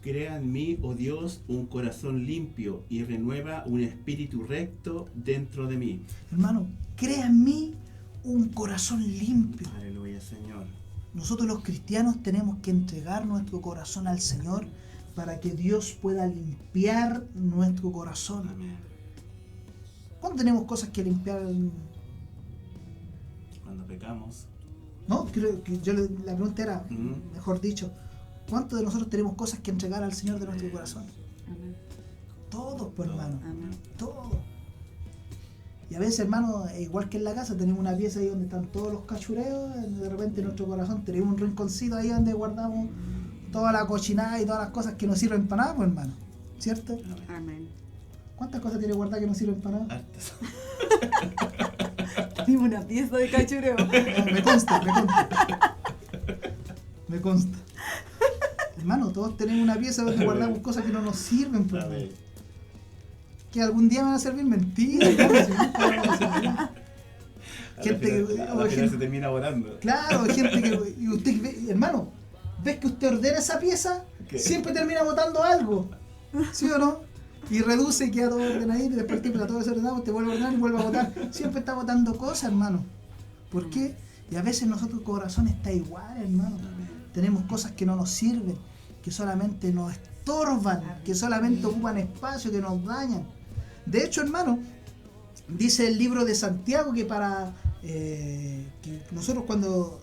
Crea en mí, oh Dios, un corazón limpio y renueva un espíritu recto dentro de mí. Hermano, crea en mí un corazón limpio. Aleluya, Señor. Nosotros los cristianos tenemos que entregar nuestro corazón al Señor para que Dios pueda limpiar nuestro corazón. Amén. ¿Cuándo tenemos cosas que limpiar? Cuando pecamos. No, creo que la pregunta era, Ujú. mejor dicho, ¿cuántos de nosotros tenemos cosas que entregar al Señor de nuestro corazón? Amén. Todos, pues, hermano, Amén. todos. Y a veces, hermano, igual que en la casa, tenemos una pieza ahí donde están todos los cachureos, de repente en nuestro corazón tenemos un rinconcito ahí donde guardamos toda la cochinada y todas las cosas que no sirven para nada, pues, hermano, ¿cierto? Amén. Amén. ¿Cuántas cosas tiene guardadas que no sirven para nada? Hartas. Tenemos una pieza de cachureo. Me consta. Me consta. Hermano, todos tenemos una pieza donde guardamos cosas que no nos sirven, pues, hermano. Amén. Que algún día me van a servir, mentira. hermano, si nunca me van a servir. A Gente la que- final- a o la final gente- se termina votando. Claro, hay gente que. Y usted, hermano, ves que usted ordena esa pieza, ¿Qué? siempre termina botando algo. ¿Sí o no? Y reduce y queda todo ordenadito, y después el tiempo está todo desordenado, te vuelve a ordenar y vuelve a botar. Siempre está botando cosas, hermano. ¿Por qué? Y a veces nuestro corazón está igual, hermano. Tenemos cosas que no nos sirven, que solamente nos estorban, que solamente ocupan espacio, que nos dañan. De hecho, hermano, dice el libro de Santiago que para que nosotros cuando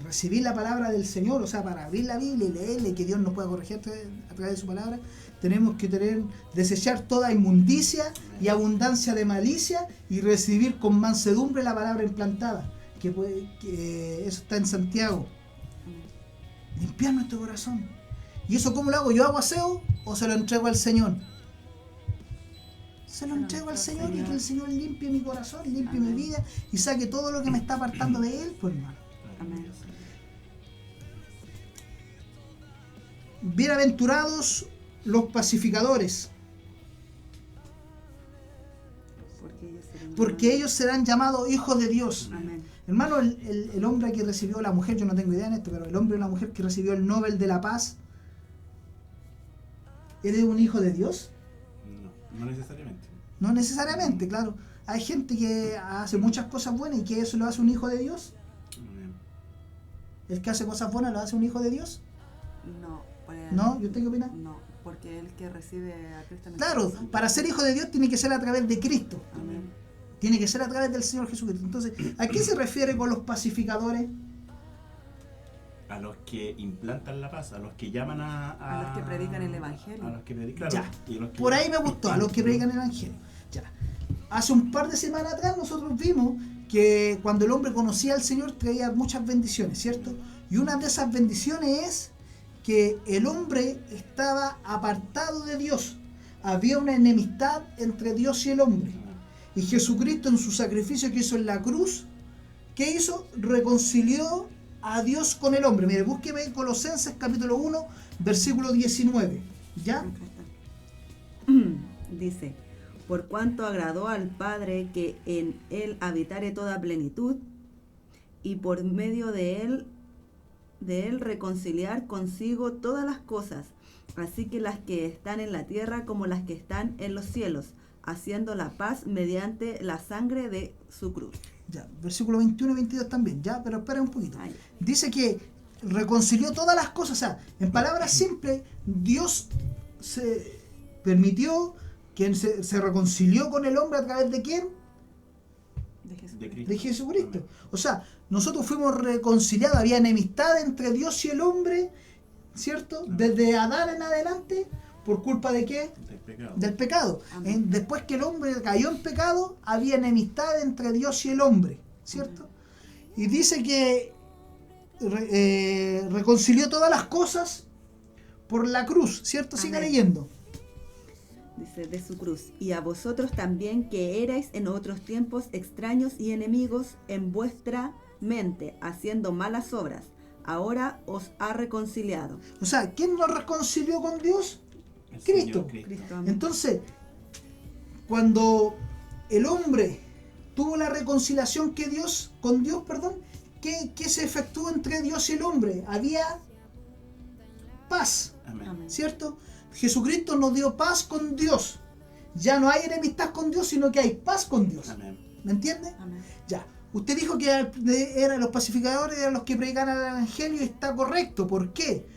recibir la palabra del Señor, o sea, para abrir la Biblia y leerla y que Dios nos pueda corregir a través de su palabra, tenemos que desechar toda inmundicia y abundancia de malicia y recibir con mansedumbre la palabra implantada, que eso está en Santiago. Limpiar nuestro corazón. ¿Y eso cómo lo hago? ¿Yo hago aseo o se lo entrego al Señor? Se lo entrego al Señor y que el Señor limpie mi corazón, limpie mi Amén. vida y saque todo lo que me está apartando de Él, pues, hermano. Amén. Bienaventurados los pacificadores, porque ellos serán llamados hijos de Dios. Amén. Hermano, el hombre que recibió, la mujer, yo no tengo idea en esto, pero el hombre o la mujer que recibió el Nobel de la Paz, ¿eres un hijo de Dios? No, no necesariamente. No necesariamente, claro. Hay gente que hace muchas cosas buenas y que eso lo hace un hijo de Dios. Amén. El que hace cosas buenas lo hace un hijo de Dios. No. ¿No? ¿Y usted qué opina? No, porque el que recibe a Cristo en el Claro, corazón. para ser hijo de Dios tiene que ser a través de Cristo. Amén. Tiene que ser a través del Señor Jesucristo. Entonces, ¿a qué se refiere con los pacificadores? A los que implantan la paz, a los que llaman A los que predican el evangelio. A los que predican. Ya. Y a los que- Por ahí me gustó, a los que predican el Evangelio. Ya. Hace un par de semanas atrás nosotros vimos que cuando el hombre conocía al Señor traía muchas bendiciones, ¿cierto? Y una de esas bendiciones es que el hombre estaba apartado de Dios. Había una enemistad entre Dios y el hombre. Y Jesucristo en su sacrificio que hizo en la cruz, ¿qué hizo? Reconcilió a Dios con el hombre. Mire, búsqueme en Colosenses capítulo 1, versículo 19. ¿Ya? Acá está. Dice, por cuanto agradó al Padre que en él habitare toda plenitud, y por medio de él reconciliar consigo todas las cosas, así que las que están en la tierra como las que están en los cielos, haciendo la paz mediante la sangre de su cruz. Ya, versículo 21 y 22 también, ya, pero espera un poquito. Ay. Dice que reconcilió todas las cosas, o sea, en palabras simples, Dios se permitió que se reconcilió con el hombre a través de quién? De Jesús. De Cristo. De Jesucristo. O sea, nosotros fuimos reconciliados, había enemistad entre Dios y el hombre, ¿cierto? Desde Adán en adelante, ¿por culpa de qué? Del pecado. Del pecado. Amén. Después que el hombre cayó en pecado, había enemistad entre Dios y el hombre, ¿cierto? Y dice que reconcilió todas las cosas por la cruz, ¿cierto? Siga Amén. leyendo. dice, de su cruz. Y a vosotros también, que erais en otros tiempos extraños y enemigos en vuestra mente, haciendo malas obras, ahora os ha reconciliado. O sea, ¿quién nos reconcilió con Dios? El Cristo. Señor Cristo, amén. Entonces, cuando el hombre tuvo la reconciliación con Dios, ¿qué se efectuó entre Dios y el hombre? Había paz, Amén. Amén. ¿cierto? Jesucristo nos dio paz con Dios. Ya no hay enemistad con Dios, sino que hay paz con Dios. Amén. ¿Me entiende? Amén. Ya. Usted dijo que eran los pacificadores, eran los que predicaban el evangelio, y está correcto. ¿Por qué?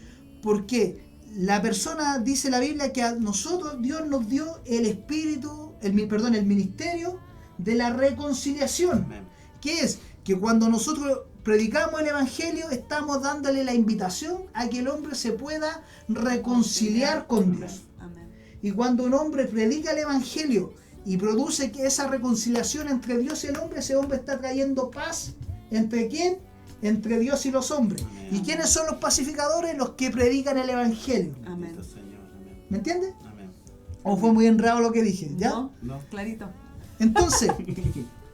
Porque la persona, dice la Biblia, que a nosotros Dios nos dio el espíritu, el ministerio de la reconciliación. Amén. ¿Qué es? Que cuando nosotros predicamos el evangelio, estamos dándole la invitación a que el hombre se pueda reconciliar con Dios. Amén. Y cuando un hombre predica el evangelio y produce que esa reconciliación entre Dios y el hombre, ese hombre está trayendo paz. ¿Entre quién? Entre Dios y los hombres. Amén. ¿Y quiénes son los pacificadores? Los que predican el evangelio. Amén. Bendito Señor. Amén. ¿Me entiendes? Amén. ¿O fue muy enredado lo que dije? ¿Ya? No, No. clarito. Entonces,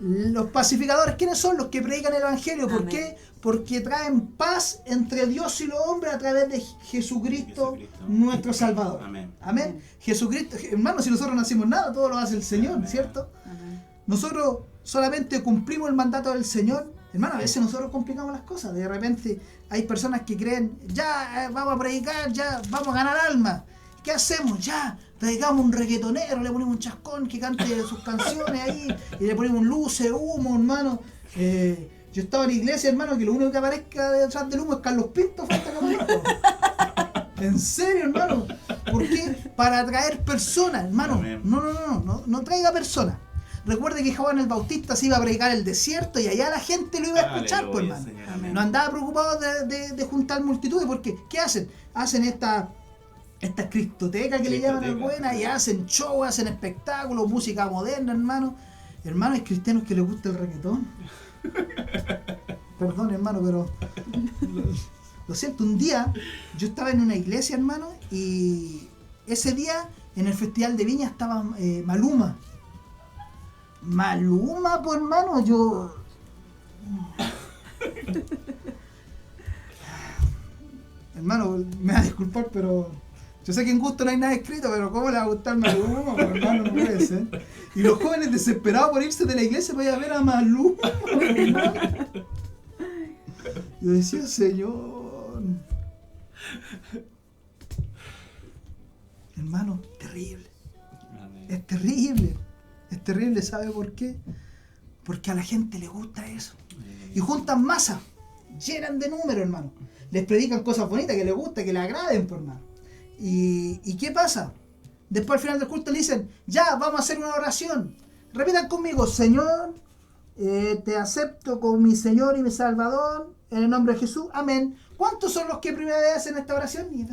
los pacificadores, ¿quiénes son? Los que predican el evangelio. ¿Por Amén. qué? Porque traen paz entre Dios y los hombres a través de Jesucristo, Jesucristo. nuestro Salvador. Amén. Amén. Jesucristo, hermano, si nosotros no hacemos nada, todo lo hace el Señor, Amén. ¿cierto? Amén. Nosotros solamente cumplimos el mandato del Señor. Hermano, a veces nosotros complicamos las cosas. De repente hay personas que creen, ya vamos a predicar, ya vamos a ganar alma. ¿Qué hacemos? Ya predicamos un reggaetonero, le ponemos un chascón que cante sus canciones ahí, y le ponemos luces, humo, hermano. Yo estaba en la iglesia, hermano, que lo único que aparezca detrás del humo es Carlos Pinto, falta que aparezca. En serio, hermano. ¿Por qué? Para atraer personas, hermano. Amén. No traiga personas. Recuerde que Juan el Bautista se iba a predicar el desierto y allá la gente lo iba a escuchar, pues, Aleluya, hermano. Señor. Amén. No andaba preocupado de juntar multitudes, porque ¿qué hacen? Hacen esta cristoteca que le llaman a Cristoteca. buena, y hacen show, hacen espectáculos, música moderna, hermano. Hermano, hay cristianos que les gusta el reggaetón. Perdón, hermano, pero lo siento. Un día yo estaba en una iglesia, hermano, y ese día en el Festival de Viña estaba Maluma. Maluma, pues, hermano, yo... Hermano, me va a disculpar, pero yo sé que en gusto no hay nada escrito, pero ¿cómo le va a gustar Maluma? Pues, hermano, no puede ser. Y los jóvenes desesperados por irse de la iglesia para ir a ver a Maluma, hermano. Yo decía, Señor... Hermano, terrible. Amén. Es terrible. Es terrible, ¿sabe por qué? Porque a la gente le gusta eso. Y juntan masa, llenan de número, hermano. Les predican cosas bonitas que les gusta, que les agraden, por hermano. ¿Y qué pasa? Después al final del culto le dicen, ya, vamos a hacer una oración. Repitan conmigo, Señor, te acepto como mi Señor y mi Salvador, en el nombre de Jesús, amén. ¿Cuántos son los que primera vez hacen esta oración? Y,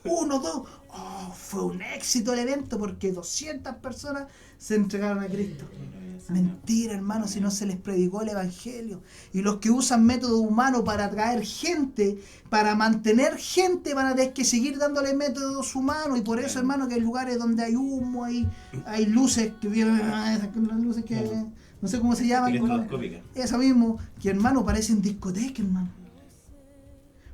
1, 2. Oh, fue un éxito el evento porque 200 personas se entregaron a Cristo. Mentira, hermano, si no se les predicó el evangelio. Y los que usan método humano para atraer gente, para mantener gente, van a tener que seguir dándole métodos humanos. Y por eso, hermano, que hay lugares donde hay humo, hay luces luces que no sé cómo se llaman. Electroscópica. Eso mismo, que, hermano, parecen discotecas, hermano.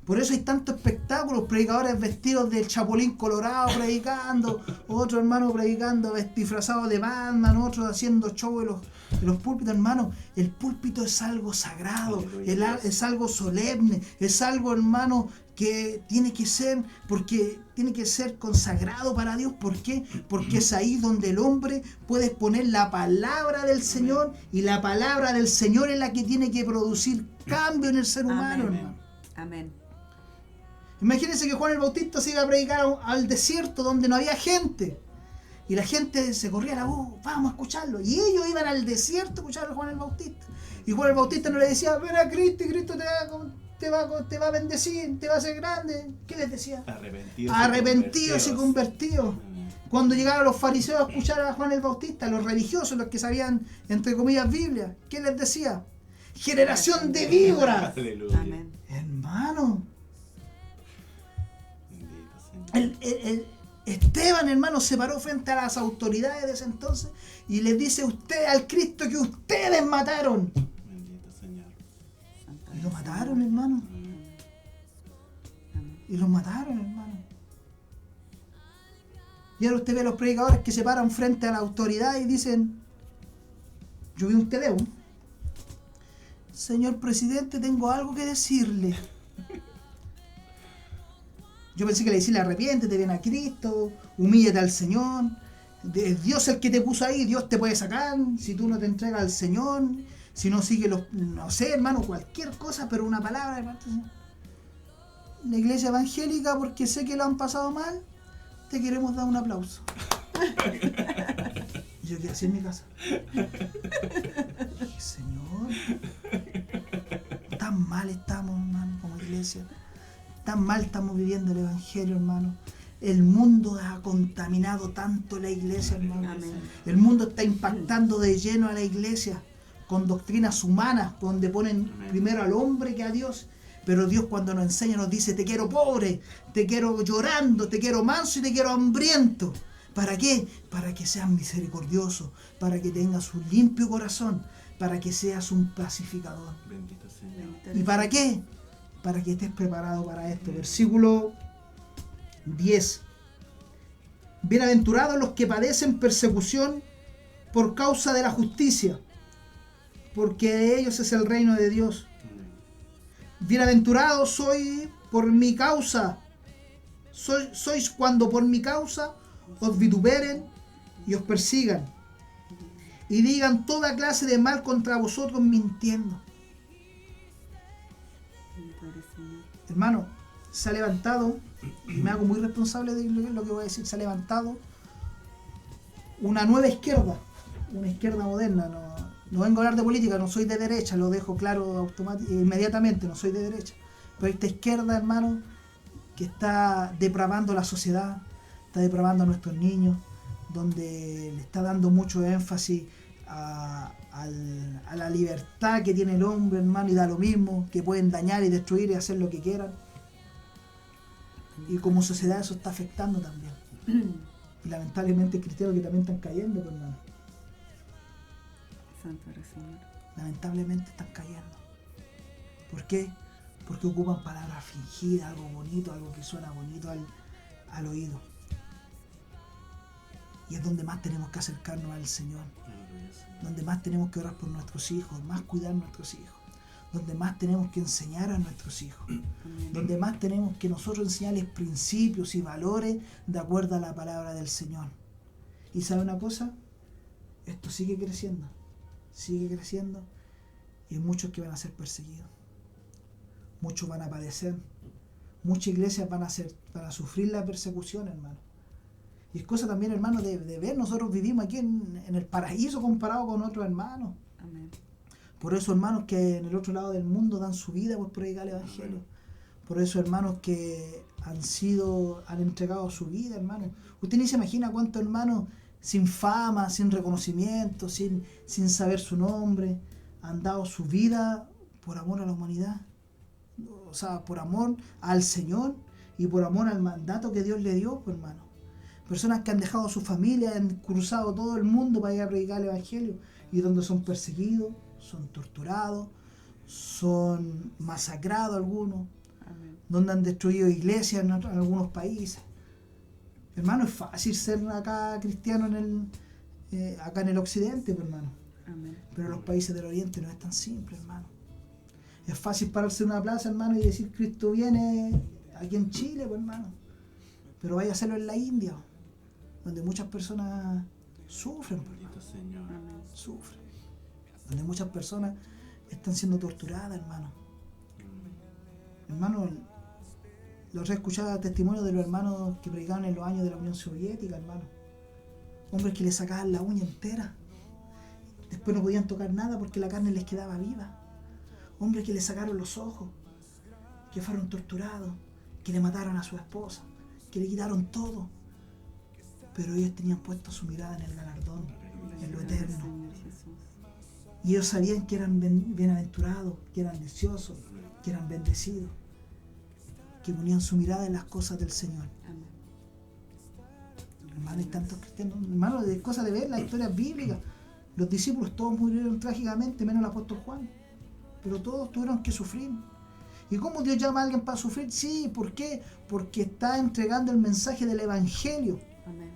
Por eso hay tantos espectáculos, predicadores vestidos del Chapulín Colorado predicando, otro hermano predicando disfrazado de Batman, otros haciendo show en los púlpitos, hermano. El púlpito es algo sagrado, es algo solemne, es algo, hermano, que tiene que ser, porque tiene que ser consagrado para Dios. ¿Por qué? Porque es ahí donde el hombre puede exponer la palabra del Señor, y la palabra del Señor es la que tiene que producir cambio en el ser humano, Amén. hermano. Amén. Imagínense que Juan el Bautista se iba a predicar al desierto donde no había gente. Y la gente se corría la voz, vamos a escucharlo. Y ellos iban al desierto a escuchar a Juan el Bautista. Y Juan el Bautista no le decía, ven a Cristo y Cristo te va a bendecir, te va a hacer grande. ¿Qué les decía? Arrepentidos y convertidos. Cuando llegaron los fariseos a escuchar a Juan el Bautista, los religiosos, los que sabían, entre comillas, Biblia, ¿qué les decía? Generación de víboras. Aleluya. Amén. Hermano. Bendito Señor. Esteban, hermano, se paró frente a las autoridades de ese entonces y les dice: usted al Cristo que ustedes mataron. Bendito Señor. Y lo mataron, hermano. Y los mataron, hermano. Y ahora usted ve a los predicadores que se paran frente a la autoridad y dicen: yo vi un Tedeo. Señor presidente, tengo algo que decirle. Yo pensé que le decía: arrepiéntete, ven a Cristo, humíllate al Señor. Es Dios el que te puso ahí, Dios te puede sacar si tú no te entregas al Señor, si no sigues los, no sé, hermano, cualquier cosa, pero una palabra, hermano. La iglesia evangélica, porque sé que lo han pasado mal, te queremos dar un aplauso. Y yo quedé así en mi casa. Y, Señor, tan mal estamos, hermano, como iglesia. Tan mal estamos viviendo el evangelio, hermano. El mundo ha contaminado tanto la iglesia, hermano. Amén. El mundo está impactando de lleno a la iglesia con doctrinas humanas, donde ponen primero al hombre que a Dios. Pero Dios, cuando nos enseña, nos dice: te quiero pobre, te quiero llorando, te quiero manso y te quiero hambriento. ¿Para qué? Para que seas misericordioso, para que tengas un limpio corazón, para que seas un pacificador. Bendito Señor. ¿Y para qué? Para que estés preparado para esto. Versículo 10. Bienaventurados los que padecen persecución por causa de la justicia, porque de ellos es el reino de Dios. Bienaventurados sois por mi causa. Sois cuando por mi causa os vituperen y os persigan y digan toda clase de mal contra vosotros mintiendo. Hermano, se ha levantado, y me hago muy responsable de lo que voy a decir, se ha levantado una nueva izquierda, una izquierda moderna. No vengo a hablar de política, no soy de derecha, lo dejo claro inmediatamente, no soy de derecha. Pero esta izquierda, hermano, que está depravando la sociedad, está depravando a nuestros niños, donde le está dando mucho énfasis a la libertad que tiene el hombre, hermano, y da lo mismo, que pueden dañar y destruir y hacer lo que quieran. Y como sociedad eso está afectando también. Y lamentablemente hay cristianos que también están cayendo, pues, hermano. Santo eres, Señor. Lamentablemente están cayendo. ¿Por qué? Porque ocupan palabras fingidas, algo bonito, algo que suena bonito al oído. Y es donde más tenemos que acercarnos al Señor. Donde más tenemos que orar por nuestros hijos, más cuidar nuestros hijos. Donde más tenemos que enseñar a nuestros hijos. Donde más tenemos que nosotros enseñarles principios y valores de acuerdo a la palabra del Señor. ¿Y sabe una cosa? Esto sigue creciendo. Sigue creciendo. Y hay muchos que van a ser perseguidos. Muchos van a padecer. Muchas iglesias van a sufrir la persecución, hermano. Y es cosa también, hermano, de ver. Nosotros vivimos aquí en el paraíso comparado con otros hermanos. Amén. Por eso, hermanos que en el otro lado del mundo dan su vida por predicar el evangelio. Por eso, hermanos que han entregado su vida, hermanos. Usted ni se imagina cuántos hermanos sin fama, sin reconocimiento, sin saber su nombre, han dado su vida por amor a la humanidad. O sea, por amor al Señor y por amor al mandato que Dios le dio, pues, hermano. Personas que han dejado su familia, han cruzado todo el mundo para ir a predicar el evangelio, y donde son perseguidos, son torturados, son masacrados algunos. Amén. Donde han destruido iglesias en algunos países. Hermano, es fácil ser acá cristiano acá en el occidente, pues, hermano. Amén. Pero en los países del oriente no es tan simple, hermano. Es fácil pararse en una plaza, hermano, y decir Cristo viene aquí en Chile, pues, hermano. Pero vaya a hacerlo en la India, donde muchas personas sufren, pues, hermano. Señor. Amén. Sufren. Donde muchas personas están siendo torturadas, hermano. Hermano, los he escuchado testimonios de los hermanos que predicaban en los años de la Unión Soviética, hermano. Hombres que les sacaban la uña entera. Después no podían tocar nada porque la carne les quedaba viva. Hombres que le sacaron los ojos, que fueron torturados, que le mataron a su esposa, que le quitaron todo. Pero ellos tenían puesto su mirada en el galardón, en lo eterno. Señor Jesús. Y ellos sabían que eran bienaventurados, que eran dichosos, que eran bendecidos, que ponían su mirada en las cosas del Señor. Amén. Hermano, hay tantos cristianos, hermano, de cosas de ver, las historias bíblicas. Los discípulos todos murieron trágicamente, menos el apóstol Juan. Pero todos tuvieron que sufrir. ¿Y cómo Dios llama a alguien para sufrir? Sí, ¿por qué? Porque está entregando el mensaje del Evangelio. Amén.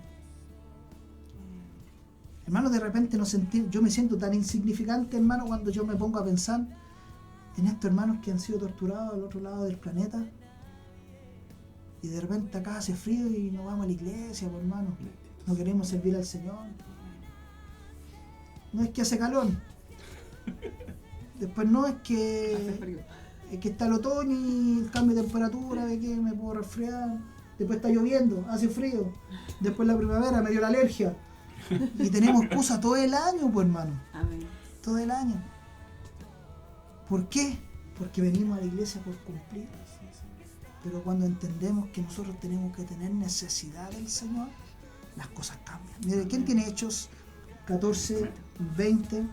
Hermano, de repente yo me siento tan insignificante, hermano, cuando yo me pongo a pensar en estos hermanos que han sido torturados al otro lado del planeta. Y de repente acá hace frío y no vamos a la iglesia, pues, hermano. No queremos servir al Señor. No es que hace calor. Después no es que está el otoño y el cambio de temperatura, de que me puedo resfriar. Después está lloviendo, hace frío. Después la primavera me dio la alergia. Y tenemos cosas todo el año, pues, hermano. Amén. Todo el año. ¿Por qué? Porque venimos a la iglesia por cumplir. Pero cuando entendemos que nosotros tenemos que tener necesidad del Señor, las cosas cambian. Mire, ¿quién tiene Hechos 14, 20?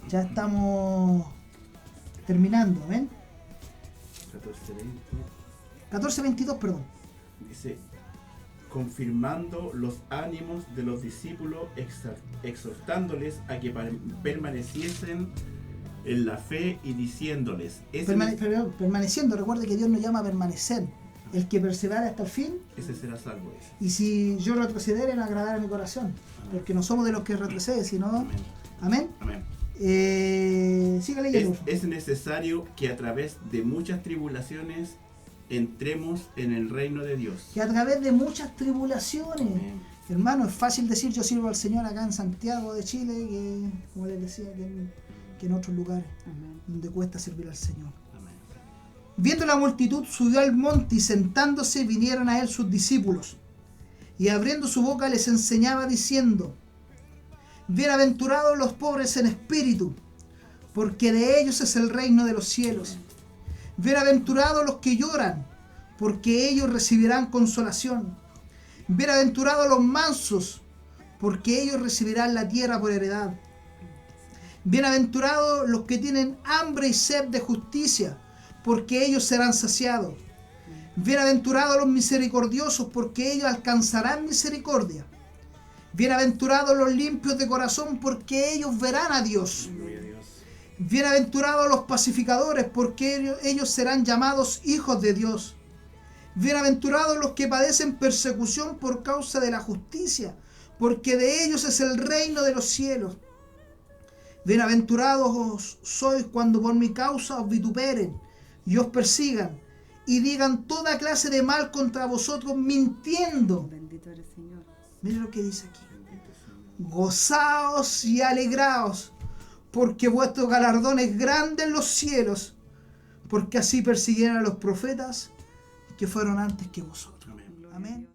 Ya estamos terminando, ¿ven? 14, 22, perdón. Dice, confirmando los ánimos de los discípulos, exhortándoles a que permaneciesen en la fe y diciéndoles... Permaneciendo, recuerde que Dios nos llama a permanecer. El que persevera hasta el fin, ese será salvo. Ese. Y si yo retroceder, en agradar a mi corazón. Amén. Porque no somos de los que retroceden, sino... Amén. Amén. Siga leyendo. Es necesario que a través de muchas tribulaciones entremos en el reino de Dios. Que a través de muchas tribulaciones. Amén. Hermano, es fácil decir yo sirvo al Señor acá en Santiago de Chile, que como les decía, que en otros lugares. Amén. Donde cuesta servir al Señor. Amén. Viendo la multitud, subió al monte y sentándose vinieron a él sus discípulos. Y abriendo su boca les enseñaba diciendo: bienaventurados los pobres en espíritu, porque de ellos es el reino de los cielos. Bienaventurados los que lloran, porque ellos recibirán consolación. Bienaventurados los mansos, porque ellos recibirán la tierra por heredad. Bienaventurados los que tienen hambre y sed de justicia, porque ellos serán saciados. Bienaventurados los misericordiosos, porque ellos alcanzarán misericordia. Bienaventurados los limpios de corazón, porque ellos verán a Dios. Bienaventurados los pacificadores, porque ellos serán llamados hijos de Dios. Bienaventurados los que padecen persecución por causa de la justicia, porque de ellos es el reino de los cielos. Bienaventurados sois cuando por mi causa os vituperen y os persigan y digan toda clase de mal contra vosotros mintiendo. Bendito eres, Señor. Mire lo que dice aquí. Gozaos y alegraos, porque vuestro galardón es grande en los cielos, porque así persiguieron a los profetas que fueron antes que vosotros. Amén.